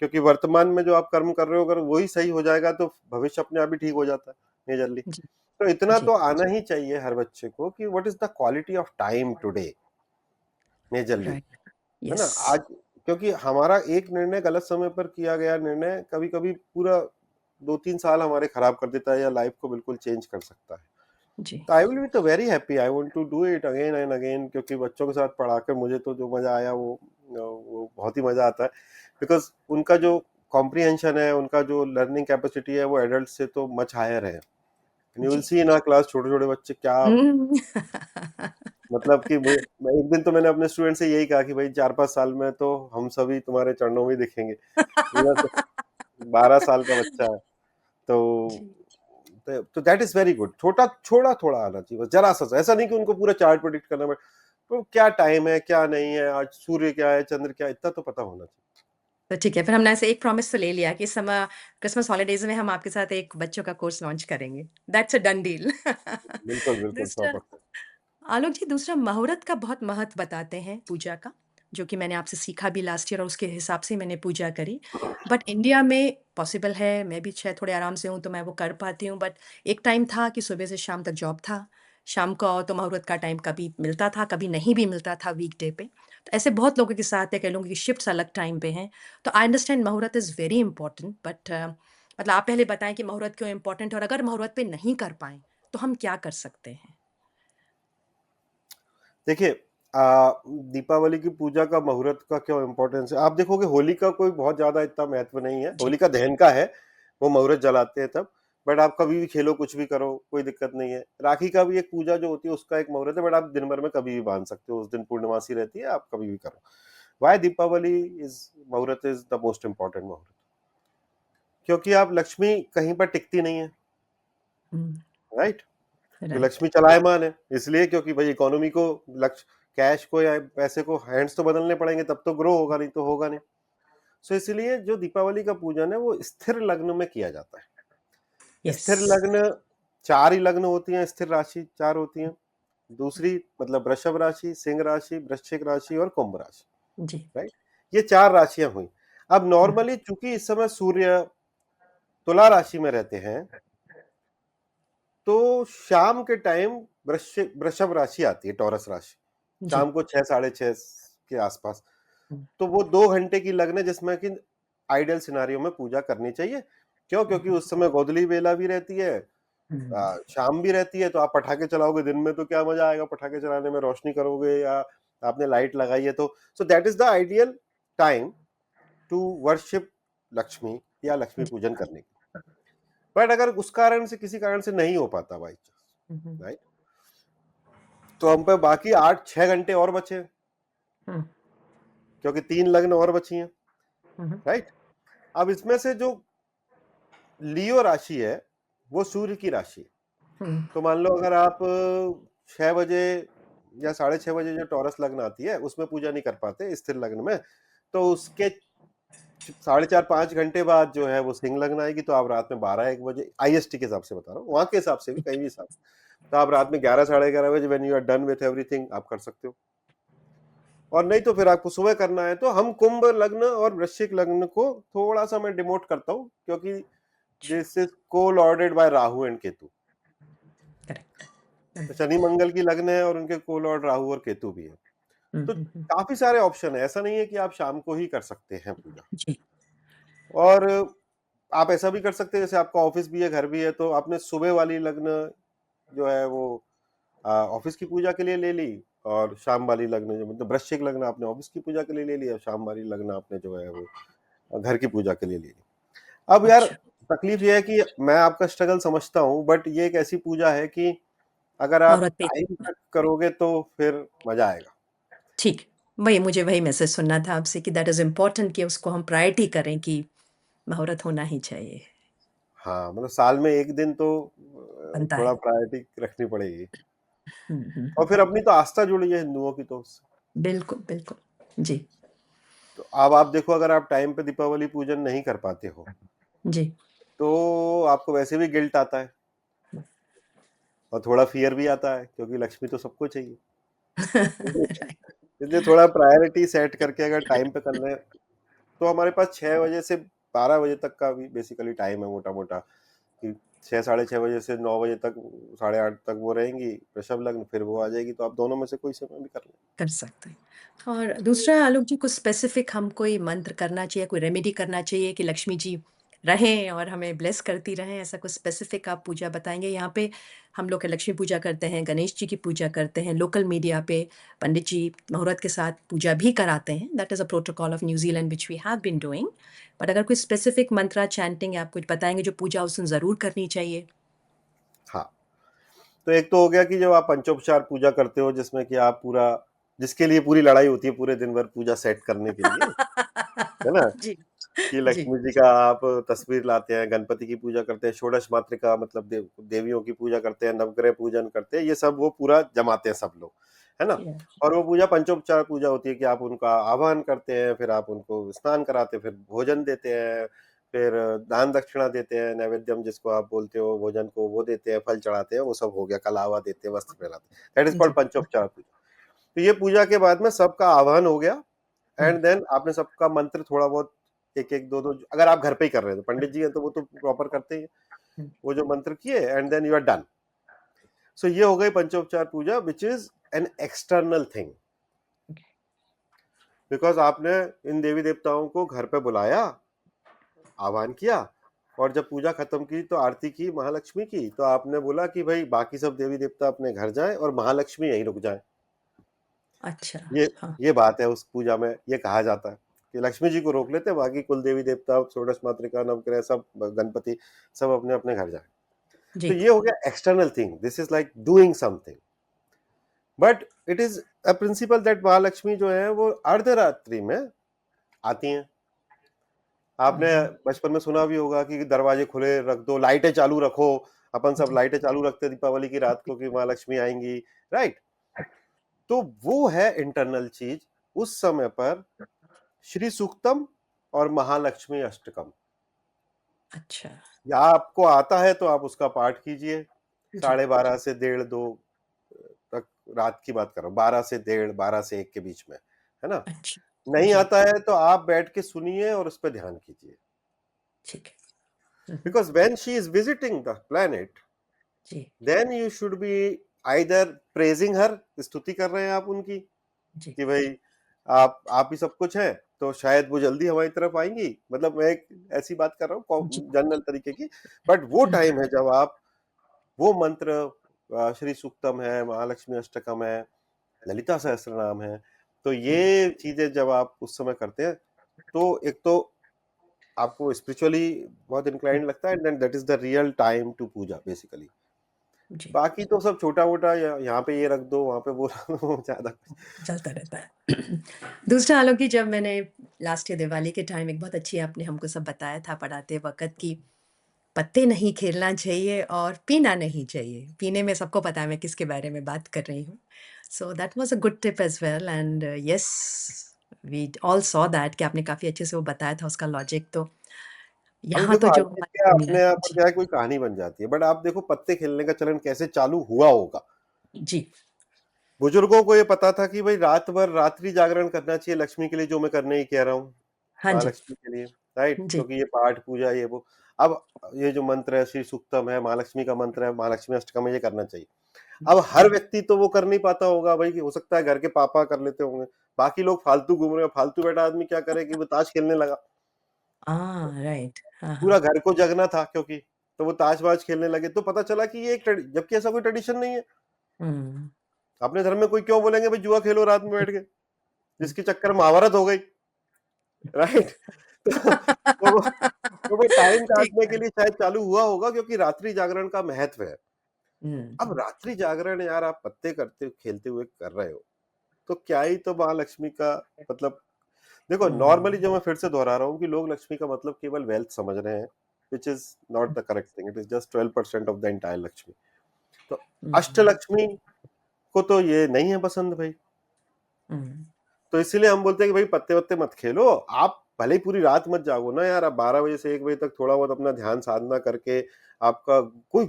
क्योंकि वर्तमान में जो आप कर्म कर रहे हो, अगर वही सही हो जाएगा तो भविष्य अपने आप ही ठीक हो जाता है मेजरली। जी, तो इतना जी। तो आना ही चाहिए हर बच्चे को कि what is the quality of time today majorly, right. है ना। यस। आज क्योंकि हमारा एक निर्णय गलत समय पर किया गया निर्णय कभी कभी पूरा 2-3 साल हमारे खराब कर देता है या लाइफ को बिल्कुल चेंज कर सकता है। जी। तो आई विल बी तो very happy, I want to do it again and again, क्योंकि बच्चों के साथ पढ़ाकर मुझे तो जो मजा आया वो बहुत ही मजा आता है। बिकॉज उनका जो कॉम्प्रिहेंशन है, उनका जो लर्निंग कैपेसिटी है, वो एडल्ट से तो मच हायर है। यू विल जी। सी इन आवर क्लास छोटे छोटे बच्चे क्या, हुँ। मतलब कि मैं एक दिन तो मैंने अपने स्टूडेंट से यही कहा कि भाई 4-5 साल में तो हम सभी तुम्हारे चरणों में ही दिखेंगे। मेरा तो 12 साल का बच्चा है। तो जी। तो दैट इज वेरी गुड, छोटा छोड़ा थोड़ा आना चाहिए बस, जरा सा, ऐसा नहीं कि उनको पूरा चार्ट प्रोडिक्ट करना पड़े। तो क्या टाइम है क्या नहीं है, आज सूर्य क्या है चंद्र क्या है, इतना तो पता होना चाहिए। तो ठीक है, फिर हमने ऐसे एक प्रॉमिस तो ले लिया कि इस समय क्रिसमस हॉलिडेज़ में हम आपके साथ एक बच्चों का कोर्स लॉन्च करेंगे। That's a done deal. बिल्कुल बिल्कुल, दूसरा 100%। आलोक जी, दूसरा मुहूर्त का बहुत महत्व बताते हैं पूजा का, जो कि मैंने आपसे सीखा भी लास्ट ईयर और उसके हिसाब से ही मैंने पूजा करी। बट इंडिया में पॉसिबल है, मैं भी शायद थोड़े आराम से हूँ तो मैं वो कर पाती हूँ, बट एक टाइम था कि सुबह से शाम तक जॉब था। शाम को आओ तो मुहूर्त का टाइम कभी मिलता था, कभी नहीं भी मिलता था वीकडे पे। तो ऐसे बहुत लोगों के साथ है, कई लोगों की शिफ्ट्स अलग टाइम पे हैं। तो आई अंडरस्टैंड मुहूर्त इज़ वेरी इंपॉर्टेंट, बट मतलब आप पहले बताएँ कि मुहूर्त क्यों इम्पोर्टेंट है, और अगर मुहूर्त पे नहीं कर पाएँ, तो हम क्या कर सकते हैं? देखिए, दीपावली की पूजा का मुहूर्त का क्यों इम्पोर्टेंस है, आप देखोगे होली का कोई बहुत ज्यादा इतना महत्व नहीं है, जी। होलिका दहन का है, वो मुहूर्त जलाते हैं तब। बट आप कभी भी खेलो, कुछ भी करो, कोई दिक्कत नहीं है। राखी का भी एक पूजा जो होती है उसका एक मुहूर्त है, बट आप दिन भर में कभी भी बांध सकते हो, उस दिन पूर्णमासी रहती है, आप कभी भी करो। वाई दीपावली इज मुहूर्त इज द मोस्ट इम्पोर्टेंट मुहूर्त, क्योंकि आप लक्ष्मी कहीं पर टिकती नहीं है, हुँ, राइट। राइट। लक्ष्मी चलायमान है, इसलिए क्योंकि भाई इकोनॉमी को, लक्ष्य कैश को या पैसे को हैंड्स तो बदलने पड़ेंगे, तब तो ग्रो होगा, नहीं तो होगा नहीं। सो इसलिए जो दीपावली का पूजन है वो स्थिर लग्न में किया जाता है। यस। स्थिर लग्न, 4 ही लग्न होती हैं, स्थिर राशि 4 होती हैं। दूसरी मतलब वृषभ राशि, सिंह राशि, वृश्चिक राशि और कुंभ राशि, जी। राइट। ये 4 राशियां हुई। अब हुँ, नॉर्मली चूंकि इस समय सूर्य तुला राशि में रहते हैं, तो शाम के टाइम वृषभ राशि आती है, टॉरस राशि, जी। शाम को 6-6:30 के आसपास। हुँ, तो वो 2 घंटे की लग्न है जिसमें कि आइडियल सिनारियो में पूजा करनी चाहिए। क्यों? क्योंकि उस समय गोधूली बेला भी रहती है, हुँ, शाम भी रहती है, तो आप पटाखे चलाओगे दिन में तो क्या मजा आएगा पटाखे चलाने में, रोशनी करोगे या आपने लाइट लगाई है तो। So that is the ideal time to worship Lakshmi या लक्ष्मी जी। पूजन करने की। बट अगर उस कारण से, किसी कारण से नहीं हो पाता by chance, hmm, hmm, right, तो हम पे बाकी 8-6 घंटे और बचे, हुँ, क्योंकि 3 लग्न और बची हैं, हुँ, हुँ, राइट। अब इसमें से जो लियो राशि है वो सूर्य की राशि है। हुँ, तो मान लो अगर आप 6 बजे या 6:30 बजे जो टॉरस लग्न आती है उसमें पूजा नहीं कर पाते स्थिर लग्न में, तो उसके 4.5-5 घंटे बाद जो है वो सिंह लग्न आएगी, तो आप रात में 12-1 बजे, आईएसटी के हिसाब से बता रहा हूँ, वहां के हिसाब से भी, कहीं भी हिसाब से, तो आप रात में 11-11:30 बजे when you are done with everything आप कर सकते हो। और नहीं तो फिर आपको सुबह करना है, तो हम कुंभ लग्न और वृश्चिक लग्न को थोड़ा सा मैं डिमोट करता हूँ, क्योंकि दिस इज को lorded by Rahu and Ketu. Correct. तो शनि मंगल की लग्न है और उनके को लॉर्ड राहु और केतु भी है। तो हुँ। काफी सारे ऑप्शन है, ऐसा नहीं है कि आप शाम को ही कर सकते हैं पूजा। जी। और आप ऐसा भी कर सकते हैं, जैसे आपका ऑफिस भी है घर भी है, तो आपने सुबह वाली लग्न जो है वो ऑफिस की पूजा के लिए ले ली, और शाम वाली लग्न जो मतलब वृश्चिक लग्न आपने ऑफिस की पूजा के लिए ले लिया, शाम वाली लग्न आपने जो है वो घर की पूजा के लिए ले ली। अब यार अच्छा। तकलीफ ये है कि मैं आपका स्ट्रगल समझता हूँ, बट ये एक ऐसी पूजा है कि अगर आप मुहूर्त पे टाइम तक करोगे तो फिर मजा आएगा। ठीक। मुझे वही मैसेज सुनना था आपसे कि दैट इज़ इम्पोर्टेंट कि उसको हम प्रायोरिटी करें कि मुहूर्त होना ही चाहिए। हाँ, मतलब साल में एक दिन तो बनता थोड़ा है। प्रायोरिटी रखनी पड़ेगी। और हुँ। फिर अपनी तो आस्था जुड़ी है हिंदुओं की तो उससे। बिल्कुल, बिल्कुल। जी, तो अब आप देखो, अगर आप टाइम पे दीपावली पूजन नहीं कर पाते हो, जी। तो आपको वैसे भी गिल्ट आता है और थोड़ा फियर भी आता है, क्योंकि लक्ष्मी तो सबको चाहिए। राइट। इसलिए थोड़ा प्रायोरिटी सेट करके अगर टाइम पे कर लें, तो हमारे पास 6 बजे से 12 बजे तक का भी बेसिकली टाइम है मोटा मोटा, कि 6 साढ़े 6 बजे से 9 बजे तक, 8:30 तक वो रहेंगी वृषभ लग्न, फिर वो आ जाएगी, तो आप दोनों में से कोई समय भी कर लें। कर सकते हैं। और दूसरा आलोक जी, कुछ स्पेसिफ़िक हम कोई मंत्र करना चाहिए, कोई रेमेडी करना चाहिए कि लक्ष्मी जी रहें और हमें ब्लेस करती रहें, ऐसा कुछ स्पेसिफ़िक आप पूजा बताएँगे? यहाँ पे हम लोग लक्ष्मी पूजा करते हैं, गणेश जी की पूजा करते हैं, लोकल मीडिया पे पंडित जी मुहूर्त के साथ पूजा भी कराते हैं, that is a protocol of New Zealand which we have been doing. But अगर कोई स्पेसिफ़िक मंत्रा चैंटिंग आप कुछ बताएँगे जो पूजा उस दिन ज़रूर करनी चाहिए? हाँ, तो एक तो हो गया कि जब आप पंचोपचार पूजा करते हो, जिसमें कि आप पूरा, जिसके लिए पूरी लड़ाई होती है पूरे दिन भर पूजा सेट करने के लिए, है ना? जी, कि जी। लक्ष्मी जी का आप तस्वीर लाते हैं, गणपति की पूजा करते हैं, षोडश मातृका मतलब देवियों की पूजा करते हैं, नवग्रह पूजन करते हैं, ये सब वो पूरा जमाते हैं सब लोग, है ना? या और वो पूजा पंचोपचार पूजा होती है कि आप उनका आह्वान करते हैं, फिर आप उनको स्नान कराते हैं, फिर भोजन देते हैं, फिर दान दक्षिणा देते हैं, नैवेद्यम जिसको आप बोलते हो भोजन को, वो देते हैं, फल चढ़ाते हैं, वो सब हो गया, कलावा देते हैं, वस्त्र पहनाते हैं, दैट इज कॉल्ड जी। पंचोपचार पूजा। तो ये पूजा के बाद में सबका आह्वान हो गया, हुँ, एंड देन आपने सबका मंत्र थोड़ा बहुत एक एक दो दो, अगर आप घर पे ही कर रहे हैं तो पंडित जी हैं तो वो तो प्रॉपर करते ही हैं, हुँ। वो जो मंत्र किए and then you are done. So ये हो गई पंचोपचार पूजा, which is an external thing, because आपने इन देवी देवताओं को घर पे बुलाया, आह्वान किया, और जब पूजा खत्म की तो आरती की महालक्ष्मी की, तो आपने बोला कि भाई बाकी सब देवी देवता अपने घर जाएं और महालक्ष्मी यहीं रुक जाए। अच्छा, ये हाँ। ये बात है उस पूजा में, ये कहा जाता है कि लक्ष्मी जी को रोक लेते हैं, बाकी कुल देवी देवता, षोडश मातृका, नवग्रह, सब गणपति, सब अपने अपने घर जाए। तो जी, ये हो गया external thing, this is like doing something, but it is a principal that Mahalakshmi जो है वो अर्धरात्रि में आती हैं। आपने बचपन में सुना भी होगा कि दरवाजे खुले रख दो, लाइटें चालू रखो, अपन सब जी, लाइटें चालू रखते हैं दीपावली की रात को कि महालक्ष्मी आएंगी, राइट? तो वो है इंटरनल चीज। उस समय पर श्री सूक्तम और महालक्ष्मी अष्टकम, अच्छा, या आपको आता है तो आप उसका पाठ कीजिए, जी, 12:30 से 1:30-2 तक, रात की बात कर रहा हूँ, 12 से 1:30, 12 से 1 के बीच में, है ना? अच्छा, नहीं जी, आता है तो आप बैठ के सुनिए और उस पर ध्यान कीजिए, ठीक है। Because when she is visiting the planet, जी, then you should be either praising her, स्तुति कर रहे हैं आप उनकी, जी, कि भाई आप ही सब कुछ हैं, तो शायद वो जल्दी हमारी तरफ आएंगी, मतलब मैं एक ऐसी बात कर रहा जी, हूँ जनरल तरीके की, बट वो हुँ, टाइम है जब आप वो मंत्र, श्री सूक्तम है, महालक्ष्मी अष्टकम है, ललिता सहस्त्र नाम है, तो हुँ, ये चीजें जब आप उस समय करते हैं, तो एक तो आपको स्पिरिचुअली बहुत हुँ, इंक्लाइंड लगता है, and that is the real time to puja basically. जी, बाकी तो सब छोटा मोटा, यहाँ पे ये रख दो, वहां पे वो रख दो, ज्यादा चलता रहता है। दूसरा आलोक जी, जब मैंने लास्ट ईयर दिवाली के टाइम एक बहुत अच्छी आपने हमको सब बताया था पढ़ाते वक़्त कि पत्ते नहीं खेलना चाहिए और पीना नहीं चाहिए। पीने में सबको पता है मैं किसके बारे में बात कर रही हूँ। So that was a good tip as well and yes, we all saw that कि आपने काफ़ी अच्छे से वो बताया था उसका लॉजिक तो अब यहाँ देखो तो जो आदमी हमारी क्या दुनिया अपने है आप पर जी, क्या है, कोई कहानी बन जाती है, बट आप देखो पत्ते खेलने का चलन कैसे चालू हुआ होगा। जी, बुजुर्गों को ये पता था कि भाई रात भर रात्रि जागरण करना चाहिए लक्ष्मी के लिए, जो मैं करने ही कह रहा हूँ, हाँ जी। महालक्ष्मी के लिए, राइट? जी। क्योंकि ये पाठ पूजा ये वो, अब ये जो मंत्र है श्री सूक्तम है, महालक्ष्मी का मंत्र है, महालक्ष्मी अष्टकम है, ये करना चाहिए। अब हर व्यक्ति तो वो कर नहीं पाता होगा भाई, कि हो सकता है घर के पापा कर लेते होंगे, बाकी लोग फालतू घूम रहे हैं, फालतू बैठा आदमी क्या करे कि वो ताश खेलने लगा, राइट। हाँ, पूरा हाँ। घर को जगना था क्योंकि, तो वो ताश बाज खेलने लगे, तो पता चला कि ये एक जबकि ऐसा कोई ट्रेडिशन नहीं है। हुँ। अपने धर्म में कोई क्यों बोलेंगे भाई जुआ खेलो रात में बैठ के, जिसके चक्कर में महाभारत हो गई, राइट? तो वो टाइम ठीक काटने के है। लिए शायद चालू हुआ होगा, क्योंकि रात्रि जागरण का महत्व है। हुँ, अब रात्रि जागरण यार आप पत्ते करते खेलते हुए कर रहे हो, तो क्या ही तो महालक्ष्मी का मतलब, देखो नॉर्मली हुँ, जो मैं फिर से दोहरा रहा हूँ कि लोग लक्ष्मी का मतलब केवल वेल्थ समझ रहे हैं, which is not the correct thing, it is just 12% of the entire Lakshmi. तो हुँ, अष्टलक्ष्मी को तो ये नहीं है पसंद भाई, हुँ, तो इसीलिए हम बोलते हैं कि भाई पत्ते वत्ते मत खेलो, आप भले ही पूरी रात मत जागो ना यार, आप 12 बजे से 1 बजे तक थोड़ा बहुत अपना ध्यान साधना करके, आपका कोई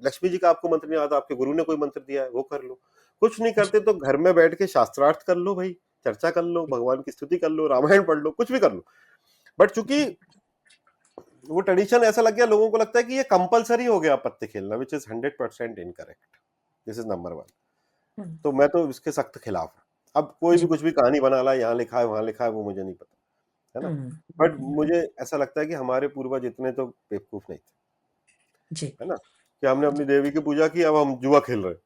लक्ष्मी जी का आपको मंत्र नहीं आता, आपके गुरु ने कोई मंत्र दिया है वो कर लो, कुछ नहीं जी, करते तो घर में बैठ के शास्त्रार्थ कर लो भाई, चर्चा कर लो, जी, भगवान की स्तुति कर लो, रामायण पढ़ लो, कुछ भी कर लो। बट चूंकि वो ट्रेडिशन ऐसा लग गया, लोगों को लगता है कि ये कंपलसरी हो गया पत्ते खेलना, which is 100% incorrect. This is number one. Hmm, तो मैं तो इसके सख्त खिलाफ हूँ। अब कोई भी जी, कुछ भी कहानी बना ला, यहाँ लिखा है वहां लिखा है, वो मुझे नहीं पता, है ना? हुँ, बट हुँ, मुझे ऐसा लगता है कि हमारे पूर्वज इतने तो बेवकूफ नहीं थे, जी, है ना, कि हमने अपनी जी, देवी की पूजा की, अब हम जुआ खेल रहे हैं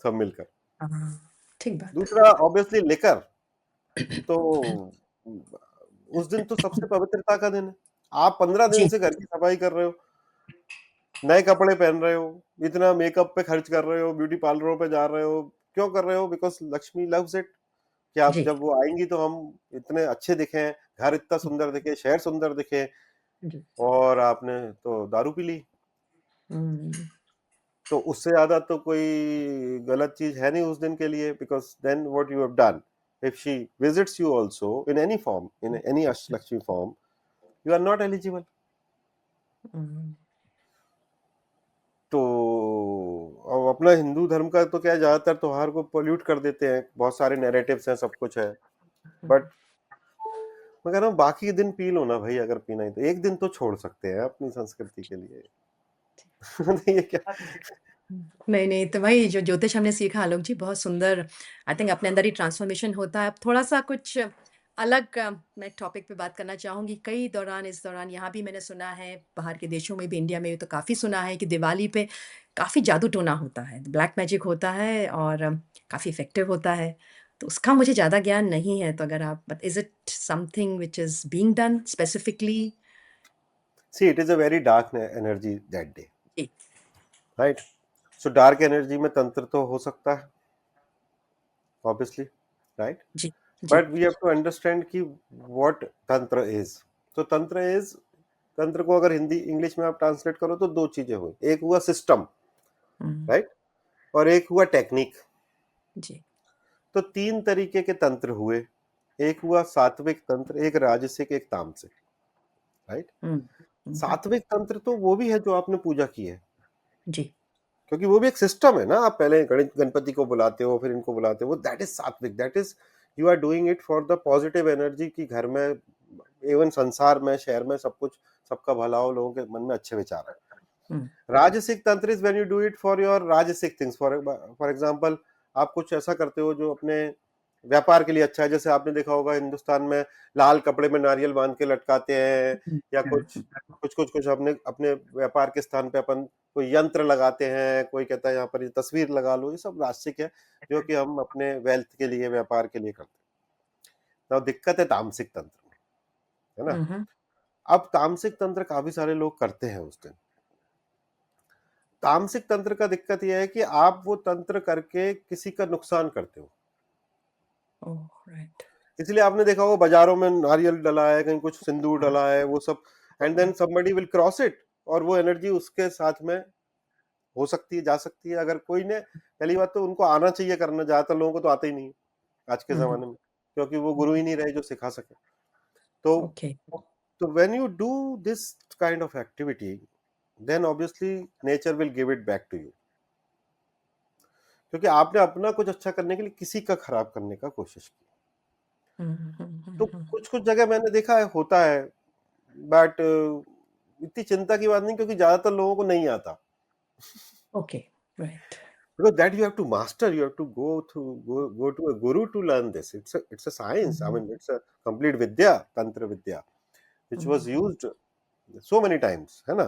सब मिलकर। हाँ, ठीक बात है। दूसरा ऑब्वियसली लेकर, तो उस दिन तो सबसे पवित्रता का दिन है, आप 15 दिन जी, से घर की सफाई कर रहे हो, नए कपड़े पहन रहे हो, इतना मेकअप पे खर्च कर रहे हो, ब्यूटी पार्लरों पे जा रहे हो, क्यों कर रहे हो? बिकॉज लक्ष्मी लव्स इट, कि आप जी, जब वो आएंगी तो हम इतने अच्छे दिखें, घर इतना सुंदर दिखे, शहर सुंदर दिखे, जी, और आपने तो दारू पी ली, हुँ, तो उससे ज्यादा तो कोई गलत चीज है नहीं उस दिन के लिए, because then what you have done, if she visits you also in any form, in any Ashtalakshmi form, you are not eligible. Hmm, तो अब अपना हिंदू धर्म का तो क्या है, ज्यादातर त्योहार को पोल्यूट कर देते हैं, बहुत सारे नैरेटिव्स हैं, सब कुछ है, हुँ, बट मैं कह रहा हूँ बाकी दिन पी लो ना भाई, अगर पीना ही तो एक दिन तो छोड़ सकते हैं अपनी संस्कृति के लिए। ये क्या, नहीं, नहीं, तो वही जो ज्योतिष हमने सीखा आलोक जी बहुत सुंदर आई थिंक अपने अंदर ही ट्रांसफॉर्मेशन होता है। अब थोड़ा-सा कुछ अलग मैं टॉपिक पे बात करना चाहूँगी। कई दौरान इस दौरान यहाँ भी मैंने सुना है, बाहर के देशों में भी, इंडिया में भी तो काफ़ी सुना है कि दिवाली पे काफ़ी जादू-टोना होता है, ब्लैक मैजिक होता है और काफ़ी इफ़ेक्टिव होता है। तो उसका मुझे ज़्यादा ज्ञान नहीं है, तो अगर आप but is it something which is being done specifically? See it is a very dark energy that day, जी, राइट? सो डार्क एनर्जी में तंत्र तो हो सकता है ऑब्वियसली, राइट? जी, जी। But we have to understand कि व्हाट तंत्र इज। तो तंत्र इज, तंत्र को अगर हिंदी इंग्लिश में आप ट्रांसलेट करो तो दो चीजें हुई, एक हुआ सिस्टम, हुँ, राइट, और एक हुआ टेक्निक। जी। तो तीन तरीके के तंत्र हुए, एक हुआ सात्विक तंत्र, एक राजसिक, एक तामसिक, राइट? हुँ, हुँ, हुँ। सात्विक तंत्र तो वो भी है जो आपने पूजा की है, जी। क्योंकि वो भी एक सिस्टम है ना, आप पहले गणेश गणपति को बुलाते हो, फिर इनको बुलाते हो, that is sattvik, that is you are doing it for the positive energy, की घर में, एवं संसार में, शहर में, सब कुछ, सबका भला हो, लोगों के मन में अच्छे विचार है। हुँ, राजसिक तंत्र is when you do it for your राजसिक थिंग्स, फॉर एग्जांपल आप कुछ ऐसा करते हो जो अपने व्यापार के लिए अच्छा है, जैसे आपने देखा होगा हिंदुस्तान में लाल कपड़े में नारियल बांध के लटकाते हैं, हुँ, या कुछ हुँ, कुछ कुछ कुछ अपने अपने व्यापार के स्थान पे अपन कोई यंत्र लगाते हैं, कोई कहता है यहाँ पर ये तस्वीर लगा लो, ये सब राजसिक है, जो कि हम अपने वेल्थ के लिए, व्यापार के लिए करते हैं। तो दिक्कत है तामसिक तंत्र में, है ना? हुँ, हुँ, अब तामसिक तंत्र काफी सारे लोग करते हैं उस दिन। तामसिक तंत्र का दिक्कत यह है कि आप वो तंत्र करके किसी का नुकसान करते हो, ओह! राइट। इसलिए आपने देखा होगा बाजारों में नारियल डला है, कहीं कुछ सिंदूर डला है, वो सब, and then somebody will cross it, और वो एनर्जी उसके साथ में हो सकती है, जा सकती है, अगर कोई ने, पहली बात तो उनको आना चाहिए करना, ज्यादातर लोगों को तो आता ही नहीं है आज के हुँ, हुँ, जमाने में, क्योंकि वो हुँ, गुरु ही नहीं रहे जो सिखा सके। तो ओके। तो when you do this kind of activity, then obviously nature will give it back to you, क्योंकि आपने अपना कुछ अच्छा करने के लिए किसी का खराब करने का कोशिश की। तो कुछ कुछ जगह मैंने देखा है होता है, बट इतनी चिंता की बात नहीं, क्योंकि ज्यादातर लोगों को नहीं आता। Okay, right. Because that you have to master, you have to go to a guru to learn this. It's a science. I mean, it's a complete vidya, tantra vidya, which was used so many times, है ना?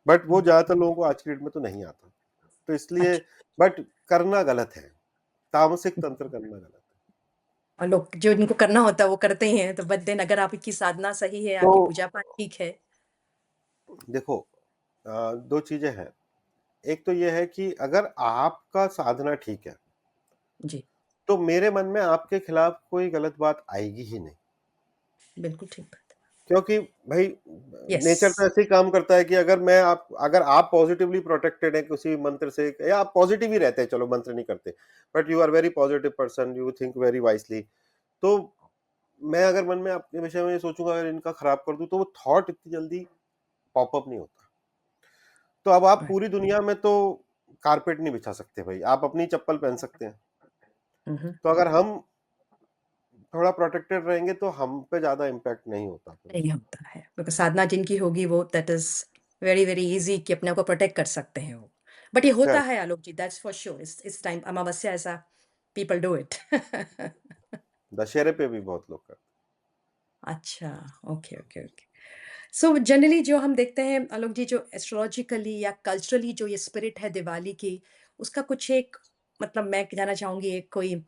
But वो ज्यादातर लोगों को आज की date में तो नहीं आता, तो इसलिए अच्छा। बट करना गलत है, तामसिक तंत्र करना गलत है। और लोग जो इनको करना होता है वो करते ही हैं, तो बट देन अगर आपकी साधना सही है, तो आपकी पूजा पाठ ठीक है। देखो, दो चीजें हैं। एक तो ये है कि अगर आपका साधना ठीक है, जी, तो मेरे मन में आपके खिलाफ कोई गलत बात आएगी ही नहीं। बिल्कुल ठीक बात क्योंकि भाई है। यस। नेचर तो ऐसे ही काम करता है कि अगर आप पॉजिटिवली प्रोटेक्टेड हैं किसी मंत्र से, या आप पॉजिटिव ही रहते हैं, चलो मंत्र नहीं करते, but you are very positive person, you think very wisely, तो मैं अगर मन में आपके विषय में ये सोचूंगा अगर इनका खराब कर दूं, तो वो थॉट इतनी जल्दी पॉपअप नहीं होता। तो अब आप राइट। पूरी दुनिया में तो कारपेट नहीं बिछा सकते भाई, आप अपनी चप्पल पहन सकते हैं। तो अगर हम थोड़ा प्रोटेक्टेड रहेंगे तो हम पे ज्यादा इम्पैक्ट नहीं होता फिर नहीं उसका। होता है, बिकॉज़ साधना जिनकी होगी वो that is very, very easy कि अपने आप को प्रोटेक्ट कर सकते हैं वो। बट ये होता करेक्ट। है आलोक जी, दैट्स फॉर श्योर इस टाइम अमावस्या ऐसा पीपल डू इट। दशहरे पे भी बहुत लोग करते अच्छा, okay, okay, okay. So generally जो हम देखते हैं आलोक जी, जो एस्ट्रोलॉजिकली या कल्चरली जो ये स्पिरिट है दिवाली की, उसका कुछ एक मतलब मैं जानना चाहूँगी, एक कोई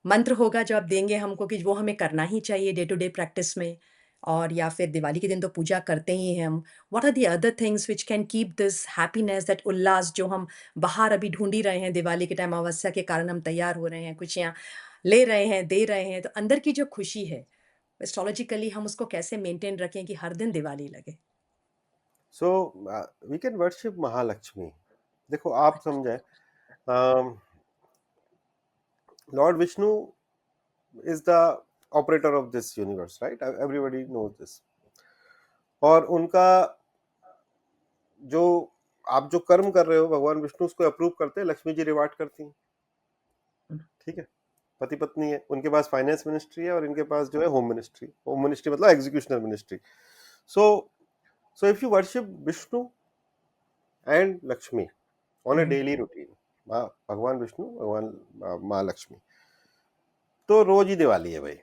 मंत्र होगा जो आप देंगे हमको कि वो हमें करना ही चाहिए डे टू डे प्रैक्टिस में, और या फिर दिवाली के दिन तो पूजा करते ही हैं हम। What are the other things which can keep this happiness, that उल्लास जो हम बाहर अभी ढूँढ ही रहे हैं दिवाली के टाइम, अमावस्या के कारण हम तैयार हो रहे हैं, खुशियाँ ले रहे हैं, दे रहे हैं, तो अंदर की जो खुशी है, एस्ट्रोलॉजिकली हम उसको कैसे मेंटेन रखें कि हर दिन दिवाली लगे? So we can worship Mahalakshmi. देखो आप अच्छा। समझे, lord Vishnu is the operator of this universe, right? Everybody knows this. और उनका जो आप जो कर्म कर रहे हो, भगवान विष्णु उसको अप्रूव करते हैं, लक्ष्मी जी रिवार्ड करती हैं। हुँ, ठीक है, पति पत्नी है, उनके पास फाइनेंस मिनिस्ट्री है, और इनके पास जो है होम मिनिस्ट्री मतलब executional ministry. So so if you worship Vishnu and Lakshmi on hmm, a hmm. Daily routine, माँ भगवान विष्णु, भगवान माँ लक्ष्मी, तो रोज ही दिवाली है भाई,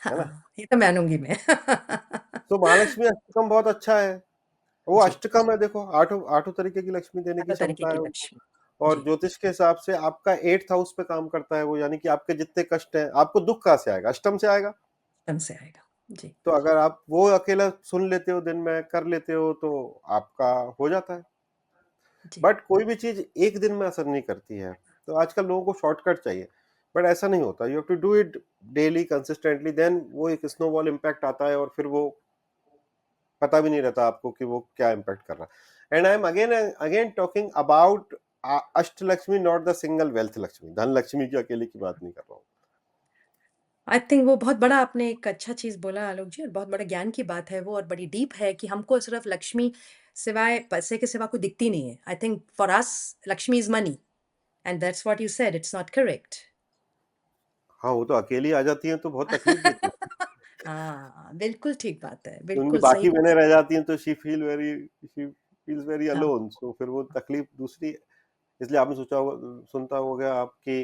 है ना? हाँ, ये तो मानूँगी मैं। तो महालक्ष्मी अष्टकम बहुत अच्छा है। वो जी, अष्टकम है, देखो आठों आठों तरीके की लक्ष्मी देने की हर तरीके क्षमता की है उनको। लक्ष्मी। और जी, ज्योतिष के हिसाब से आपका 8th हाउस पे काम करता है वो, यानी कि आपके जितने कष्ट हैं, आपको दुख कहाँ से आएगा? अष्टम से आएगा। ढंग से आएगा। जी, तो अगर आप वो अकेला सुन लेते हो, दिन में कर लेते हो, तो आपका हो जाता है। जी, बट कोई भी चीज एक दिन में असर नहीं करती है, तो आजकल लोगों को शॉर्टकट चाहिए, बट ऐसा नहीं होता। You have to do it daily consistently, then वो एक स्नोबॉल इम्पैक्ट आता है, और फिर वो पता भी नहीं रहता आपको कि वो क्या इम्पैक्ट कर रहा है। And I am again again talking about Ashtalakshmi, not the single wealth Lakshmi. Dhan Lakshmi की अकेले की बात नहीं कर रहा हूँ। आई थिंक वो बहुत बड़ा आपने एक अच्छा चीज़ बोला आलोक जी, और बहुत बड़ा ज्ञान की बात है वो, और बड़ी डीप है कि हमको सिर्फ़ लक्ष्मी सिवाय पैसे के सिवा कोई दिखती नहीं है। I think for us Lakshmi is money, and that's what you said, it's not correct. हाँ, वो तो अकेली आ जाती है तो बहुत तकलीफ देती है। हाँ, बिल्कुल ठीक बात है, उनकी बिल्कुल सही बाकी बात। बहनें रह जाती हैं तो शी फील्स वेरी हाँ, अलोन, सो फिर वो तकलीफ दूसरी है। इसलिए आपने सोचा होगा, सुनता होगा आपकी,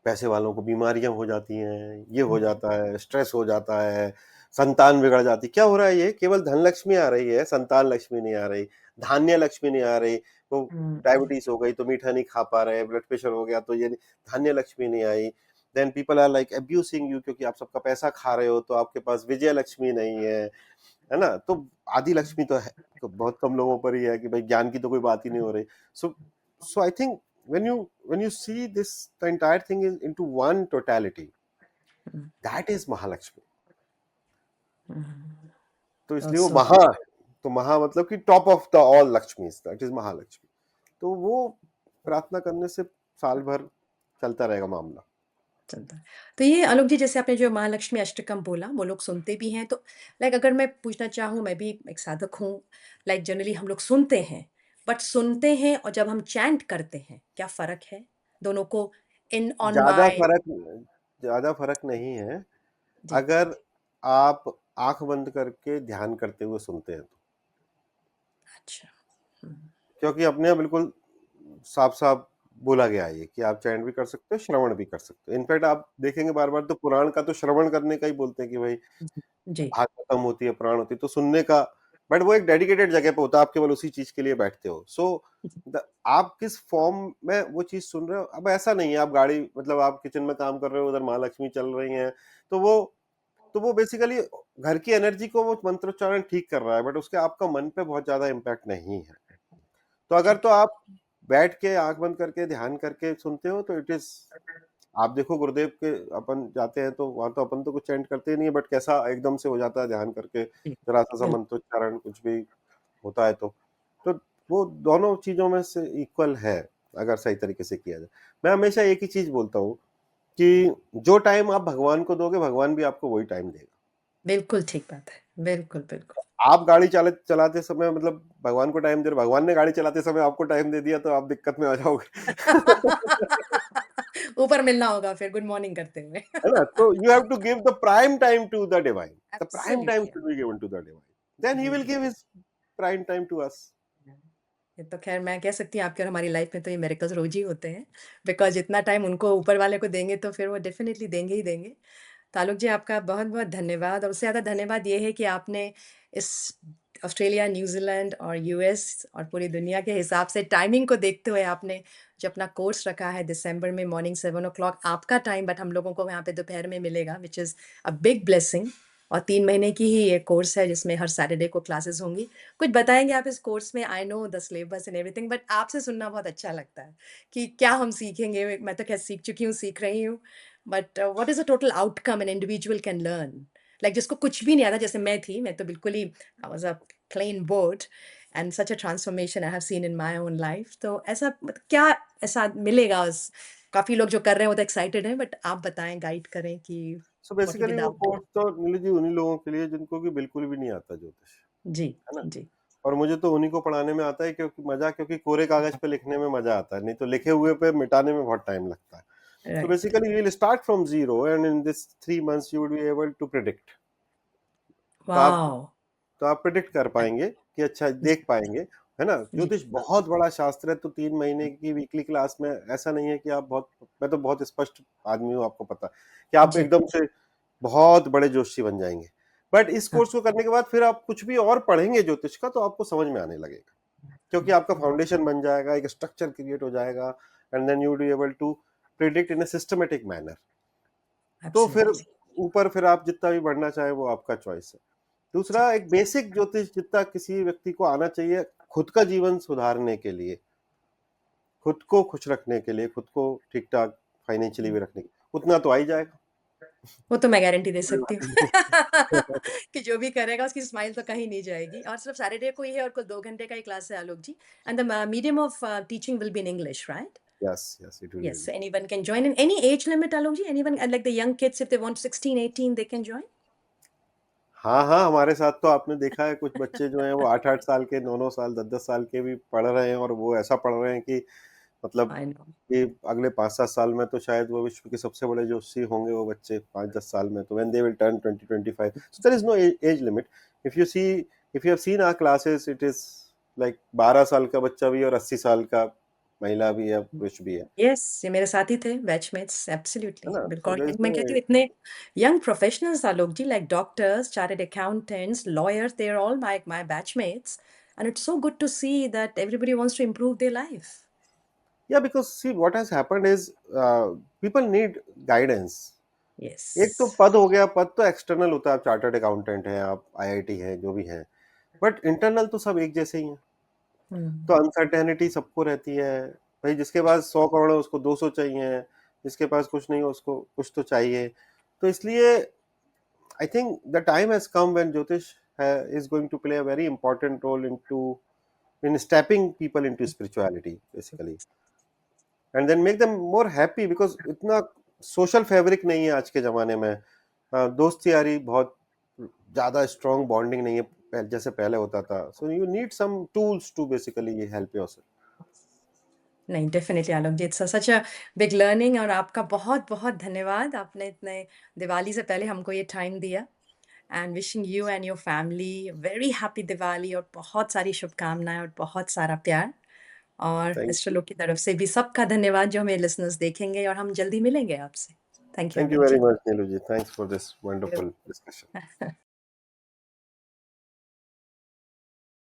पैसे वालों को बीमारियां हो जाती हैं, ये हो हुँ, जाता है, स्ट्रेस हो जाता है, संतान बिगड़ जाती। क्या हो रहा है? ये केवल धन लक्ष्मी आ रही है, संतान लक्ष्मी नहीं आ रही, धान्य लक्ष्मी नहीं आ रही। वो हुँ, डायबिटीज हो गई तो मीठा नहीं खा पा रहे, ब्लड प्रेशर हो गया तो ये नहीं, धान्य लक्ष्मी नहीं आई। Then people are like abusing you, क्योंकि आप सबका पैसा खा रहे हो, तो आपके पास विजय लक्ष्मी नहीं है ना? तो आदि हुँ। लक्ष्मी तो है, तो बहुत कम लोगों पर ही है कि भाई ज्ञान की तो कोई बात ही नहीं हो रही। So so I think when you see this, the entire thing is into one totality, hmm, that is Mahalakshmi. Hmm. तो इसलिए वो सो महा, तो महा मतलब कि top of the all Lakshmi, that is Mahalakshmi. तो वो प्रार्थना करने से साल भर चलता रहेगा मामला। चलता है। तो ये आलोक जी, जैसे आपने जो महालक्ष्मी अष्टकम बोला, वो लोग सुनते भी हैं, तो लाइक अगर मैं पूछना चाहूँ, मैं भी एक साधक हूँ, लाइक जनरली हम लोग सुनते हैं, बट सुनते हैं और जब हम चैंट करते हैं, क्या फ़र्क है? दोनों को इन ऑन ज़्यादा माय फ़र्क ज़्यादा फ़र्क नहीं है, जी, अगर आप आँख बंद करके ध्यान करते हुए सुनते हैं तो। अच्छा। हुँ, क्योंकि अपने यहाँ बिल्कुल साफ-साफ बोला गया है ये कि आप चैंट भी कर सकते हो, श्रवण भी कर सकते हो। इनफैक्ट आप देखेंगे बार-बार तो पुराण का तो श्रवण करने का ही बोलते हैं कि भाई जी, जी, भागवतम होती है, पुराण होती है, तो सुनने का, बट वो एक डेडिकेटेड जगह पे होता है, आप केवल उसी चीज़ के लिए बैठते हो। सो जी, द आप किस फॉर्म में वो चीज़ सुन रहे हो, अब ऐसा नहीं है आप गाड़ी मतलब आप किचन में काम कर रहे हो, उधर माँ लक्ष्मी चल रही हैं, तो वो बेसिकली घर की एनर्जी को वो मंत्रोच्चारण ठीक कर रहा है, बट उसके आपका मन पे बहुत ज़्यादा इम्पैक्ट नहीं है। तो अगर ठीक तो है। आप बैठ के आँख बंद करके ध्यान करके सुनते हो तो इट इज़, आप देखो गुरुदेव के अपन जाते हैं तो वहाँ तो अपन तो कुछ चैंट करते ही नहीं है, बट कैसा एकदम से हो जाता है ध्यान करके, जी, जरा सा बिल्कुल। मंत्रोच्चारण कुछ भी होता है तो वो दोनों चीजों में से इक्वल है, अगर सही तरीके से किया जाए। मैं हमेशा एक ही चीज बोलता हूँ कि जो टाइम आप भगवान को दोगे भगवान भी आपको वही टाइम देगा। बिल्कुल ठीक बात है। बिल्कुल, बिल्कुल। आप गाड़ी चलाते समय मतलब भगवान को टाइम दे रहे, भगवान ने गाड़ी चलाते समय आपको टाइम दे दिया तो आप दिक्कत में आ जाओगे। ऊपर मिलना होगा फिर गुड मॉर्निंग करते हुए। है ना? तो you have to give the prime time to the divine, the prime time absolutely. Should be given to the divine, then he जी, विल जी। Give his prime time to us. ये तो ख़ैर मैं कह सकती हूँ आपकी और हमारी लाइफ़ में तो ये मिरेकल्स रोज़ ही होते हैं। बिकॉज़ जितना टाइम उनको ऊपर वाले को देंगे तो फिर वो डेफ़िनिटली देंगे ही देंगे। ताल्लुक जी आपका बहुत-बहुत धन्यवाद और उससे ज़्यादा धन्यवाद ये है कि आपने इस ऑस्ट्रेलिया, न्यूज़ीलैंड और यूएस और पूरी दुनिया के हिसाब से टाइमिंग को देखते हुए आपने जो अपना कोर्स रखा है दिसंबर में मॉर्निंग 7 ओ क्लॉक आपका टाइम बट हम लोगों को यहाँ पे दोपहर में मिलेगा which is a big blessing और 3 महीने की ही ये कोर्स है जिसमें हर सैटरडे को क्लासेस होंगी। कुछ बताएँगे आप इस कोर्स में? I know the syllabus and everything but आपसे सुनना बहुत अच्छा लगता है कि क्या हम सीखेंगे? मैं तो ख़ैर सीख चुकी हूँ, सीख रही हूँ। But what is the total outcome an individual can learn? Like जिसको कुछ भी नहीं आता जैसे मैं थी, मैं तो बिल्कुल ही I was a plane board and such a transformation I have seen in my own life तो ऐसा क्या ऐसा मिलेगा उस काफ़ी लोग जो कर रहे हैं वो तो एक्साइटेड हैं बट आप बताएँ, गाइड करें कि so what will be basically the वो आउटकम? कोर्स तो नीलू जी उन्हीं लोगों के लिए जिनको कि बिल्कुल भी नहीं आता ज्योतिष, जी, है ना? जी। और मुझे तो उन्हीं को पढ़ाने में आता है क्योंकि मजा, क्योंकि कोरे कागज पे लिखने में मजा आता है, नहीं तो लिखे हुए पे मिटाने में बहुत टाइम लगता है। So right. basically you will start from zero and in this 3 months you will be able to predict. तो आप वॉव! तो आप प्रिडिक्ट कर पाएंगे कि अच्छा जी, देख पाएंगे, है ना? जी, ज्योतिष बहुत बड़ा शास्त्र है, तो 3 महीने की वीकली क्लास में ऐसा नहीं है कि आप बहुत, मैं तो बहुत स्पष्ट आदमी हूँ, आपको पता है कि आप जी, एकदम से बहुत बड़े जोशी बन जाएंगे, बट इस हाँ, कोर्स को करने के बाद फिर आप कुछ भी और पढ़ेंगे ज्योतिष का तो आपको समझ में आने लगेगा, क्योंकि आपका फाउंडेशन बन जाएगा, एक स्ट्रक्चर क्रिएट हो जाएगा, and then you will be able to predict in a systematic manner. तो फिर एब्सोल्युटली। ऊपर फिर आप जितना भी बढ़ना चाहे वो आपका चॉइस है। जी, दूसरा, एक बेसिक ज्योतिष जितना किसी व्यक्ति को आना चाहिए खुद का जीवन सुधारने के लिए, खुद को खुश रखने के लिए, खुद को ठीक ठाक फाइनेंशियली भी रखने के लिए, उतना तो आ ही जाएगा। वो तो मैं गारंटी दे कोई सकती बात हूँ नहीं। कि जो भी करेगा उसकी स्माइल तो कहीं नहीं जाएगी और सिर्फ सैटरडे को ही है और कुल 2 घंटे का ही क्लास है Alok ji and the medium of teaching will be in English, right? Yes, yes, it will Yes, be. so anyone can join. In any age limit, Alok ji? Anyone, like the young kids, if they want 16, 18, they can join? हाँ हाँ, हमारे साथ तो आपने देखा है कुछ बच्चे जो हैं वो 8-8 साल के, 9-9 साल, 10-10 साल के भी पढ़ रहे हैं, और वो ऐसा पढ़ रहे हैं कि मतलब I know. कि अगले 5-7 साल में तो शायद वो विश्व के सबसे बड़े जोशी होंगे वो बच्चे, 5-10 साल में, तो when they will turn 20-25, so there is no age limit. If you see, if you have seen our classes, it is like 12 साल का बच्चा भी और 80 साल का महिला भी है, पुरुष भी यस, ये मेरे साथी थे, बैचमेट्स, है एब्सोल्युटली, ना? बिल्कुल सो और देयर इज मैं नो, कहती हूँ इतने young professionals Alok ji, like doctors, chartered accountants, lawyers, they are all my batchmates, and it's so good to see that everybody wants to improve their life. या because see what has happened is people need guidance. एक तो Yes. पद हो गया, पद तो external होता है, आप चार्टर्ड अकाउंटेंट हैं, आप आईआईटी हैं, जो भी हैं, बट इंटरनल तो सब एक जैसे ही हैं। तो Hmm. अनसर्टेनिटी सबको रहती है भाई, जिसके पास 100 करोड़ है उसको 200 चाहिए, जिसके पास कुछ नहीं है उसको कुछ तो चाहिए। तो इसलिए I think the time has come when ज्योतिष is going to play a very important role into in stepping people into spirituality basically, and then make them more happy because इतना सोशल फैब्रिक नहीं है आज के जमाने में। दोस्ती यारी बहुत ज्यादा स्ट्रॉन्ग बॉन्डिंग नहीं है जैसे पहले होता था। So you need some tools to basically help yourself. नहीं, definitely Alok ji, it's such a big learning और आपका बहुत-बहुत धन्यवाद। आपने इतने दिवाली से पहले हमको ये टाइम दिया and wishing you and your family very happy Diwali और बहुत सारी शुभकामनाएँ और बहुत सारा प्यार। और थैंक यू। एस्ट्रोलॉग की तरफ से भी सबका धन्यवाद जो हमें लिसनर्स देखेंगे और हम जल्दी मिलेंगे आपसे। Thank you thank you Alok very जी। Much Neelu ji. Thanks for this wonderful discussion.